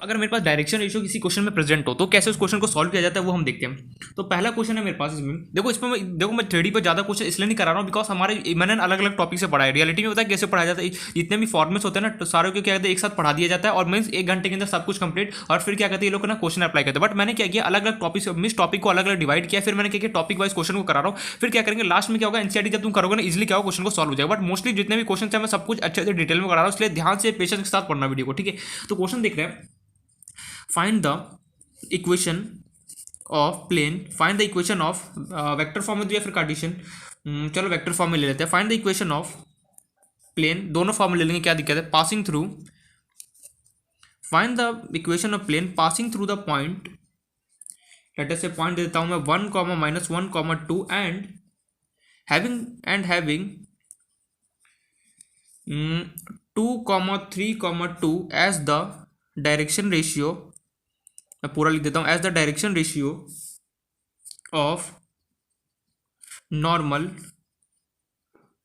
अगर मेरे पास direction ratio किसी क्वेश्चन में प्रेजेंट हो तो कैसे उस क्वेश्चन को सॉल्व किया जाता है वो हम देखते हैं। तो पहला क्वेश्चन है मेरे पास इसमें, देखो इसमें मैं थ्योरी पर ज़्यादा क्वेश्चन इसलिए नहीं करा रहा हूँ बिकॉज हमारे मैंने अलग अलग टॉपिक से पढ़ा है। रियलिटी में पता है कैसे पढ़ाया जाता है, जितने भी फॉर्मेट्स होते हैं ना तो सारे को क्या कहते हैं एक साथ पढ़ा दिया जाता है और मीन्स 1 घंटे के अंदर सब कुछ कंप्लीट, और फिर क्या कहते हैं ये लोग ना क्वेश्चन अप्लाई करते हैं। बट मैंने क्या किया अलग अलग टॉपिक मीस टॉपिक को अलग अलग डिवाइड किया, फिर मैंने क्या किया टॉपिक वाइज क्वेश्चन को करा रहा हूँ। फिर क्या करेंगे लास्ट में क्या होगा एनसीईआरटी जब तुम करोगे ना इजिली क्या होगा क्वेश्चन को सॉल्व हो जाएगा। बट मोस्टली जितने भी क्वेश्चन है मैं सब कुछ अच्छे से डिटेल में करा रहा हूँ, इसलिए ध्यान से पेशेंस के साथ पढ़ना वीडियो को, ठीक है। तो क्वेश्चन देख रहे हैं, find the equation of plane, find the equation of vector form में दिया फिर कार्टेशियन, चलो वेक्टर फॉर्म में ले लेते हैं। Find the equation of plane, दोनों फॉर्म में ले लेंगे, क्या दिक्कत है। Passing through, find the equation of plane passing through the point, let us say point दे देता हूं मैं 1, -1, 2 and having 2, 3, 2 as the direction ratio, मैं पूरा लिख देता हूं, as the direction ratio of normal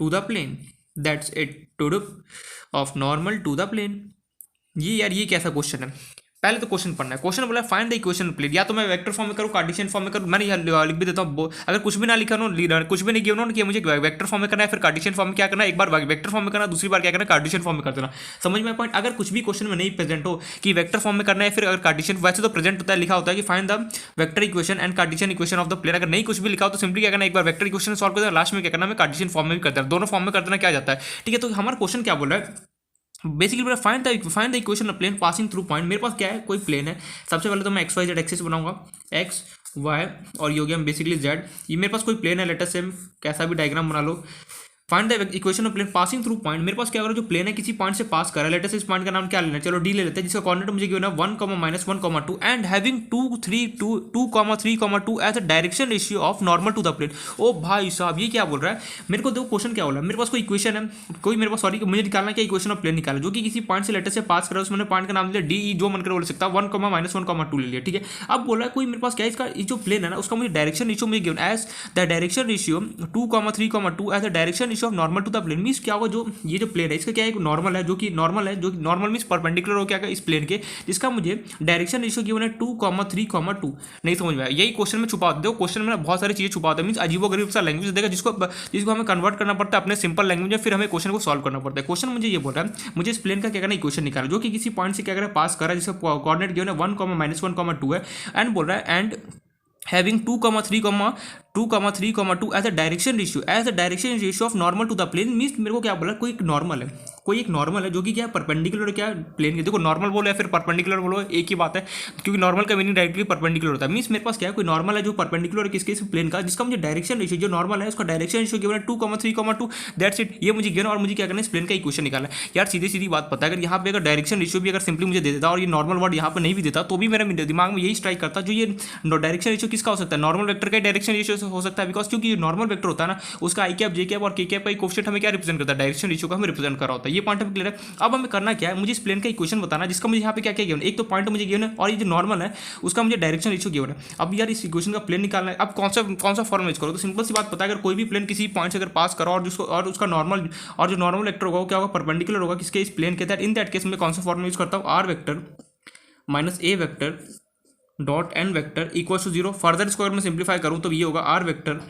to the plane, that's it, to the of normal to the plane. ये यार ये कैसा क्वेश्चन है, पहले तो क्वेश्चन पढ़ना है। क्वेश्चन बोला फाइंड द इक्वेशन प्लेन, या तो मैं वेक्टर फॉर्म में करूँ कार्टेशियन फॉर्म में करूँ, मैंने यहाँ लिख भी देता हूँ। अगर कुछ भी ना लिखा हो, कुछ भी नहीं किया उन्होंने कि मुझे वेक्टर फॉर्म में करना है फिर कार्टेशियन फॉर्म में क्या करना है, एक बार वेक्टर फॉर्म में करना, दूसरी बार क्या करना है कार्टेशियन फॉर्म में कर देना। समझ में पॉइंट। अगर कुछ भी क्वेश्चन में नहीं प्रेजेंट हो कि वेक्टर फॉर्म में करना है फिर अगर कार्टेशियन, वैसे तो प्रेजेंट होता है लिखा होता है कि find the vector equation and Cartesian equation of the plane, अगर नहीं कुछ भी लिखा हो तो सिंपली क्या करना है एक बार वेक्टर इक्वेशन सॉल्व कर देना, लास्ट में क्या करना है कार्टेशियन फॉर्म में भी कर देना, दोनों फॉर्म में कर देना क्या जाता है, ठीक है। तो हमारा क्वेश्चन क्या बोल रहा है basically, find the equation of plane passing through point. मेरे पास क्या है कोई प्लेन है, सबसे पहले तो मैं एक्स वाई जेड एक्सिस बनाऊंगा, एक्स वाई और ये हो गया बेसिकली जेड। ये मेरे पास कोई प्लेन है, लेट अस से कैसा भी डायग्राम बना लो। Find the equation of plane passing through point, मेरे पास क्या हो रहा है जो प्लेन है किसी पॉइंट से पास कर रहा है, लेट अस इस पॉइंट का नाम क्या लेना है, चलो डी ले लेते हैं, जिसका कोऑर्डिनेट मुझे गिवन है 1, -1, 2 and having 2, 3, 2 as a direction ratio of normal to the plane. ओ भाई साहब ये क्या बोल रहा है मेरे को, देखो क्वेश्चन क्या बोल रहा है, मेरे पास कोई इक्वेशन है, कोई मेरे पास सॉरी मुझे निकालना क्या इक्वेशन ऑफ प्लेन निकाला जो कि किसी पॉइंट से लेटर से पास कर रहा है, उसमें पॉइंट का नाम लिया डी ई, जो मन कर बोल सकता है 1, -1, 2 ले लिया, ठीक है। अब बोल रहा है कोई मेरे पास क्या इसका जो प्लेन है ना उसका मुझे डायरेक्शन रेशियो मुझे given as the direction ratio 2, 3, 2 as the direction ratio of normal to the plane. Means क्या होगा जो ये जो प्लेन है इसका क्या है नॉर्मल है, जो कि नॉर्मल मींस परपेंडिकुलर हो क्या इस प्लेन के, जिसका मुझे डायरेक्शन रेशियो गिवन है 2, 3, 2। नहीं समझ में आया, यही क्वेश्चन में छुपा दो, क्वेश्चन में बहुत सारी चीजें छुपा होता है, मींस अजीबोगरीब सा लैंग्वेज देगा जिसको हमें कन्वर्ट करना पड़ता है अपने सिंपल लैंग्वेज में, फिर हमें क्वेश्चन को सॉल्व करना पड़ता है। क्वेश्चन मुझे ये बोल रहा है मुझे इस प्लेन का क्या करना है इक्वेशन निकाला जो कि किसी पॉइंट से क्या कर रहा है पास कर रहा है, जिसका कोऑर्डिनेट गिवन है 1, -1, 2 है, एंड बोल रहा है and having 2, 3, 2 as a direction ratio of normal to the plane. Means मेरे को क्या बोला कोई एक नॉर्मल है, कोई एक नॉर्मल है जो कि क्या है परपेंडिकुलर क्या है प्लेन के, देखो नॉर्मल बोलो या फिर परपेंडिकुलर बोलो एक ही बात है, क्योंकि नॉर्मल का मीनिंग डायरेक्टली परपेंडिकुलर होता है। मींस मेरे पास क्या है कोई नॉर्मल है जो परपेंडिकुलर है किसके इस प्लेन का, जिसका मुझे डायरेक्शन रेशियो जो नॉर्मल है उसका डायरेक्शन रेशियो गिवन है 2, 3, 2, दैट्स इट। ये मुझे गिवन और मुझे क्या करना है इस प्लेन का इक्वेशन निकालना है। यार सीधी सीधी बात पता है, अगर यहाँ पे अगर डायरेक्शन रेशियो भी अगर सिंपली मुझे दे देता और ये नॉर्मल वर्ड यहाँ पे नहीं भी देता तो भी मेरे दिमाग में यही स्ट्राइक करता जो ये डायरेक्शन रेशियो किसका हो सकता है, नॉर्मल वेक्टर का डायरेक्शन रेशियो हो सकता है, बिकॉज क्योंकि नॉर्मल वेक्टर होता है ना उसका आई कैप जे कैप और के कैप का कोएफिशिएंट हमें क्या रिप्रेजेंट करता है, डायरेक्शन रेशियो को हमें रिप्रेजेंट कर रहा होता है। ये पॉइंट हमें क्लियर है। अब हमें करना क्या है, मुझे इस प्लेन का इक्वेशन बताना जिसका मुझे यहाँ पे क्या क्या गिवन, एक तो पॉइंट मुझे गिवन है और ये जो नॉर्मल है उसका मुझे डायरेक्शन रेशियो गिवन है। अब यार इस इक्वेशन का प्लेन निकालना है, अब कौन सा फॉर्म यूज करो, तो सिंपल सी बात पता है अगर कोई भी प्लेन किसी पॉइंट से अगर पास करो और जिसको और उसका नॉर्मल और जो नॉर्मल वेक्टर होगा क्या होगा परपेंडिकुलर होगा किसके इस प्लेन के, इन दैट केस में कौन सा फॉर्म यूज करता हूँ, r vector minus A vector dot N vector equals to 0। Further इसको अगर मैं सिंप्लीफाई करूँ तो ये होगा r vector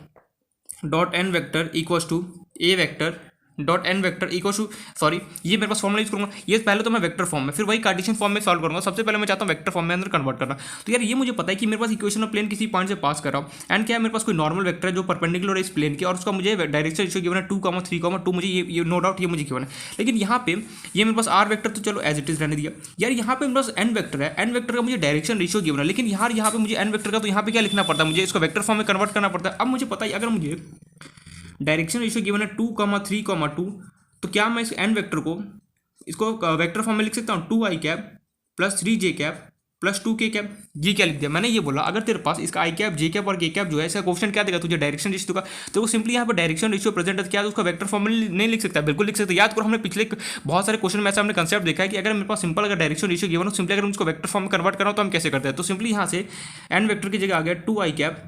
dot N vector equals to a vector dot N vector equal to sorry ये मेरे पास फॉर्मूला यूज करूंगा, ये पहले तो मैं वेक्टर फॉर्म में फिर वही कार्टेशियन फॉर्म में सॉल्व करूंगा। सबसे पहले मैं चाहता हूं वेक्टर फॉर्म में अंदर कन्वर्ट करना। तो यार ये मुझे पता है कि मेरे पास इक्वेशन ऑफ प्लेन किसी पॉइंट से पास कर रहा हूं एंड क्या है मेरे पास कोई नॉर्मल वेक्टर है जो परपेंडिकुलर है इस प्लेन के और उसका मुझे डायरेक्शन रेशियो गिवन है 2, 3, 2 मुझे ये नो डाउट ये मुझे गिवन है। लेकिन यहाँ पे ये मेरे पास आर वेक्टर तो चलो एज इट इज रहने दिया। यार यहाँ पे मेरे पास एन वेक्टर है, एन वेक्टर का मुझे डायरेक्शन रेशियो गिवन है, लेकिन यहाँ पे मुझे एन वेक्टर का तो यहाँ पे क्या लिखना पड़ता है, मुझे इसको वेक्टर फॉर्म में कन्वर्ट करना पड़ता है। अब मुझे पता है अगर मुझे डायरेक्शन रेशियो गिवन है 2, 3, 2 तो क्या मैं इस एन वेक्टर को इसको वेक्टर फॉर्म में लिख सकता हूँ 2i cap plus 3j cap plus 2k cap. जी क्या लिख दिया मैंने, ये बोला अगर तेरे पास इसका आई कैप जे कैप और के कैप जो है इसका कोएफिशिएंट क्या देगा तुझे डायरेक्शन रेशियो का, तो वो सिंपली यहाँ पर डायरेक्शन रेशियो प्रेजेंट है क्या है उसका वेक्टर फॉर्म में नहीं लिख सकता, बिल्कुल लिख सकता। याद करो हमने पिछले बहुत सारे क्वेश्चन में ऐसा हमने कंसेप्ट देखा है कि अगर मेरे पास सिंपल अगर डायरेक्शन रेशियो गिवन हो सिंपली अगर उसको वेक्टर फॉर्म में कन्वर्ट करना हो तो हम कैसे करते हैं। तो सिंपली यहाँ से एन वेक्टर की जगह आ गया 2i cap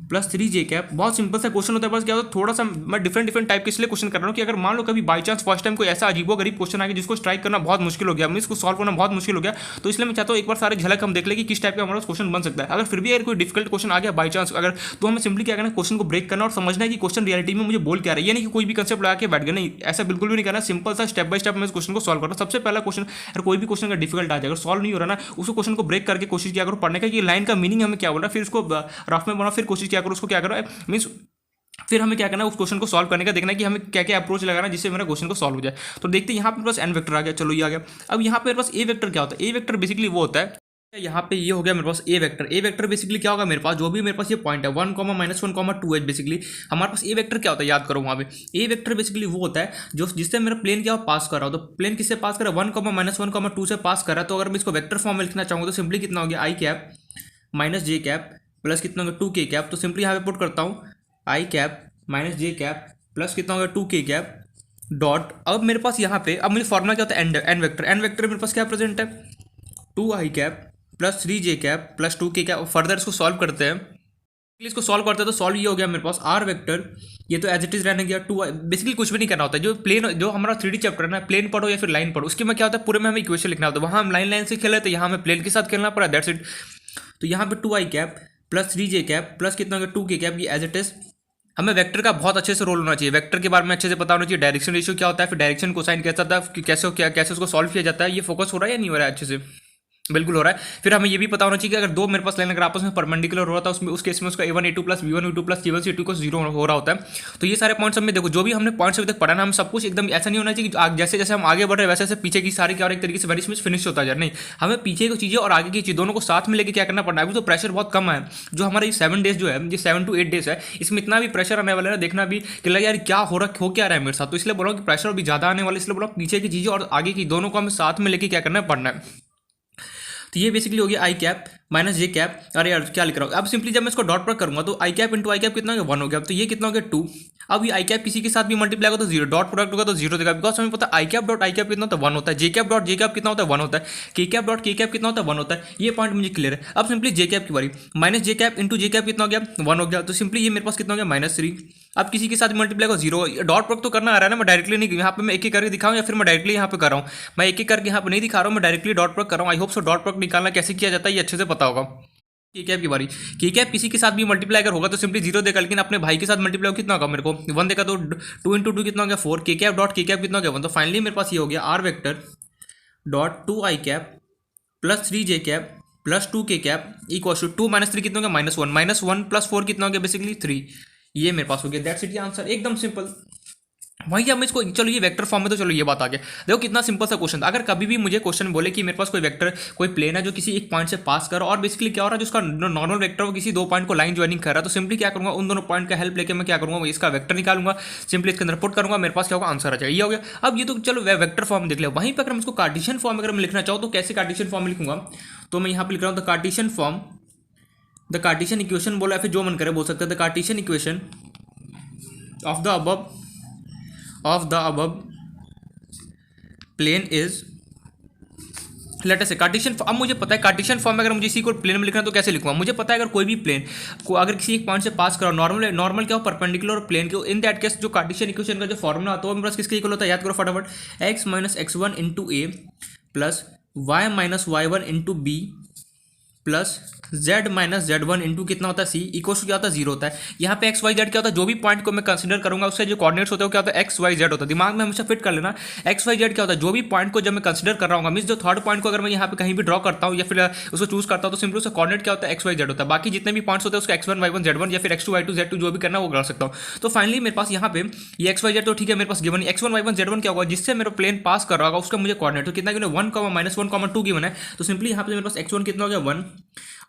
plus 3j cap. बहुत सिंपल सा क्वेश्चन होता है, बस क्या होता है थोड़ा सा मैं डिफरेंट टाइप के इसलिए क्वेश्चन कर रहा हूँ कि अगर मान लो कभी बाई चांस फर्स्ट टाइम कोई ऐसा अजीबोगरीब क्वेश्चन आ गया जिसको स्ट्राइक करना बहुत मुश्किल हो गया, मीन इसको सॉल्व करना बहुत मुश्किल हो गया, तो इसलिए मैं चाहता हूँ एक बार सारे झलक हम देख ले कि किस टाइप का हमारा क्वेश्चन बन सकता है। अगर फिर भी अगर कोई डिफिकल्ट क्वेश्चन आ गया बाई चांस अगर, तो हमें सिंपली क्या करना है, क्वेश्चन को ब्रेक करना और समझना है कि क्वेश्चन रियलिटी में मुझे बोल क्या रहा है। ये नहीं कि कोई भी कंसेप्ट लगा के बैठ गया, नहीं, ऐसा बिल्कुल भी नहीं करना। सिंपल सा स्टेप बाय स्टेप मैं इस क्वेश्चन को सॉल्व कर रहा हूँ। सबसे पहला क्वेश्चन, अगर कोई भी क्वेश्चन अगर डिफिकल्ट आ जाए, अगर सॉल्व नहीं हो रहा ना, उसको क्वेश्चन को ब्रेक करके कोशिश किया करो पढ़ने का कि लाइन का मीनिंग हमें क्या बोल रहा है, फिर उसको रफ में बना, फिर कोशिश किया करो उसको क्या करो मीन्स फिर हमें क्या करना है उस क्वेश्चन को सॉल्व करने का, देखना है कि हमें क्या क्या अप्रोच लगाना है जिससे मेरा क्वेश्चन को सॉल्व हो जाए। तो देखते हैं यहाँ पे बस एन वेक्टर आ गया, चलो ये आ गया। अब यहाँ पे मेरे पास ए वेक्टर क्या होता है, ए वेक्टर बेसिकली वो होता है, यहाँ पे ये हो गया मेरे पास ए वेक्टर। ए वेक्टर बेसिकली क्या होगा मेरे पास, जो भी मेरे पास ये पॉइंट है 1, -1, 2 है, बेसिकली हमारे पास ए वेक्टर क्या होता है याद करो वहाँ पे। ए वेक्टर बेसिकली वो होता है जो जिससे मेरा प्लेन क्या पास कर रहा हो, तो प्लेन किससे पास कर रहा है 1, -1, 2 से पास कर रहा है। तो अगर मैं इसको वेक्टर फॉर्म में लिखना चाहूँगा तो सिंपली कितना हो गया, I cap minus J cap plus कितना हो गया 2k कैप। तो सिंपली यहाँ पे पुट करता हूँ आई कैप माइनस जे कैप प्लस कितना हो गया 2k कैप डॉट। अब मेरे पास यहाँ पे अब मुझे फॉर्मुला क्या होता है एन वेक्टर। एन वेक्टर मेरे पास क्या प्रेजेंट है 2i cap plus 3j cap plus 2k cap. Further इसको सॉल्व करते हैं, इसको सॉल्व करते हैं तो सॉल्व ये हो गया मेरे पास आर वेक्टर, ये तो एज इट इज रहने गया 2। बेसिकली कुछ भी नहीं करना होता है, जो प्लेन जो हमारा 3D चैप्टर है ना, प्लेन पढ़ो या फिर लाइन पढ़ो, उसके में क्या होता है पूरे में हमें इक्वेशन लिखना होता है। वहाँ हम लाइन से खेले तो यहाँ हमें प्लेन के साथ खेलना पड़ा, दैट्स इट। तो यहाँ पे 2i cap plus 3j cap plus कितना हो गया 2k कैप, ये एज इट इज। हमें वेक्टर का बहुत अच्छे से रोल होना चाहिए, वेक्टर के बारे में अच्छे से पता होना चाहिए, डायरेक्शन रेशियो क्या होता है, फिर डायरेक्शन कोसाइन कैसा होता है, कैसे उसको सॉल्व किया जाता है। ये फोकस हो रहा है या नहीं हो रहा है अच्छे से, बिल्कुल हो रहा है। फिर हमें ये भी पता होना चाहिए कि अगर दो मेरे पास लाइन अगर आपस में परपेंडिकुलर हो रहा था उसमें उस केस में उसका a1 a2 plus b1 b2 plus c1 c2 को 0 हो रहा होता है। तो ये सारे पॉइंट्स हमें देखो, जो भी हमने पॉइंट्स अभी तक पढ़ा ना, हम सब कुछ एकदम ऐसा नहीं होना चाहिए कि जैसे जैसे हम आगे बढ़ रहे हैं वैसे वैसे पीछे की सारी क्या और एक तरीके से वेरी फिनिश होता जाए, नहीं, हमें पीछे की चीज़ें और आगे की चीज़ दोनों को साथ में लेकर क्या करना पड़ना है। अभी तो प्रेशर बहुत कम है, जो हमारे 7 डेज जो है, ये 7 to 8 डेज है, इसमें इतना भी प्रेशर आने वाला है देखना भी कि लगे यार क्या हो रहा हो क्या रहा है मेरे साथ। तो इसलिए बोला कि प्रेशर भी ज़्यादा आने वाला, इसलिए बोला पीछे की चीज़ें और आगे की दोनों को हमें साथ में लेके क्या करना है पढ़ना है। तो ये बेसिकली हो गया I cap minus J cap. अरे यार क्या लिख रहा हूँ, अब सिंपली जब मैं इसको डॉट पर करूंगा तो आई कैप इंटू आई कैप कितना हो गया 1 हो गया। तो ये कितना हो गया 2। अब ये आई कैप किसी के साथ भी मल्टीप्लाई होगा तो 0, डॉट प्रोडक्ट होगा तो 0 देगा, बिकॉज हमें पता है आई कैप डॉट आई कैप कितना होता है 1 होता है, जे कैप डॉट जे कैप कितना होता है 1 होता है, के कैप डॉट के कैप कितना होता है 1 होता है। ये पॉइंट मुझे क्लियर है। अब सिंपली जे कैप की बारी, माइनस जे कैप इंटू जे कैप कितना हो गया 1 हो गया। तो सिंपली ये मेरे पास कितना हो गया -3। अब किसी के साथ मल्टीप्लाई को 0, डॉट प्रोडक्ट तो करना आ रहा है ना, मैं डायरेक्टली नहीं, यहाँ पे मैं एक एक करके दिखाऊँ या फिर मैं डायरेक्टली यहाँ पे कर रहा हूँ, मैं एक एक करके यहाँ पे नहीं दिखा रहा हूँ, मैं डायरेक्टली डॉट प्रोडक्ट कर रहा हूँ। I hope so dot product निकालना कैसे किया जाता है ये अच्छे से पता होगा। के कैप की बारी, के कैप किसी के साथ भी मल्टीप्लाई अगर होगा तो सिंपली 0 देगा, लेकिन अपने भाई के साथ मल्टीप्लाई कितना होगा मेरे को 1 देगा, तो 2 इंटू 2 कितना हो गया 4, के कैप डॉट के कैप कितना हो गया 1। तो फाइनली मेरे पास ये हो गया r vector dot 2i cap plus 3j cap plus 2k cap equal to 2 -3 कितना हो गया -1 प्लस 4 कितना हो गया बेसिकली 3। ये मेरे पास हो गया, दैट्स इट, ये आंसर एकदम सिंपल। वही अब मैं इसको, चलो ये वेक्टर फॉर्म में, तो चलो ये बात आ गया, देखो कितना सिंपल सा क्वेश्चन था। अगर कभी भी मुझे क्वेश्चन बोले कि मेरे पास कोई वेक्टर कोई प्लेन है जो किसी एक पॉइंट से पास कर रहा है और बेसिकली क्या हो रहा है जो उसका नॉर्मल वेक्टर वो किसी 2 पॉइंट को लाइन ज्वाइनिंग कर रहा है, तो सिंपली क्या करूंगा उन दोनों पॉइंट का हेल्प लेकर मैं क्या करूंगा इसका वेक्टर निकालूंगा, सिंपली इसके अंदर पुट करूंगा, मेरे पास क्या होगा आंसर आ जाएगा। ये हो गया। अब ये तो चलो वेक्टर फॉर्म देख लिया, वहीं पर अगर मैं इसको कार्टेशियन फॉर्म अगर मैं लिखना चाहूँ तो कैसे कार्टेशियन फॉर्म में लिखूंगा, तो मैं यहाँ पर लिख रहा हूँ the Cartesian form, the Cartesian equation बोला फिर जो मन करे बोल सकते हैं, the Cartesian equation of the above plane is let us say Cartesian. अब मुझे पता है कार्टेशियन फॉर्म में अगर मुझे इसी को प्लेन में लिखना है तो कैसे लिखूंगा, मुझे पता है अगर कोई भी प्लेन को अगर किसी एक पॉइंट से पास करो, नॉर्मल क्या हो परपेंडिकुलर प्लेन के, इन दैट केस जो कार्टेशियन इक्वेशन का जो फॉर्मूला आता है वो मेरे पास किसके इक्वल होता है याद करो फटाफट, x minus x1 into A plus y minus y1 into B plus z minus z1 into कितना होता है c इक्वल टू क्या होता है 0 होता है। यहाँ पे x y z क्या होता है, जो भी पॉइंट को मैं कंसीडर करूंगा उससे जो कोऑर्डिनेट्स होते हैं वो क्या होता है x y z होता है। दिमाग में हमेशा फिट कर लेना x y z क्या होता है, जो भी पॉइंट को जब मैं कंसीडर कर रहा हूँ, मीन जो थर्ड पॉइंट को अगर मैं यहाँ पे कहीं भी ड्रॉ करता हूँ या फिर उसको चूज करता हूँ तो सिंपली उसका कोऑर्डिनेट क्या होता है x y z होता है। बाकी जितने भी पॉइंट्स होते हैं उसका x1 y1 z1 या फिर x2 y2 z2 जो भी करना वो कर सकता हूँ। तो फाइनली मेरे पास यहाँ पे ये x y z तो ठीक है मेरे पास गिवन, x1 y1 z1 क्या होगा जिससे मेरा प्लेन पास कर रहा होगा उसका मुझे कोऑर्डिनेट तो कितना गिवन 1, -1, 2 गिवन है। तो सिंपली यहाँ पे मेरे पास x1 कितना हो गया 1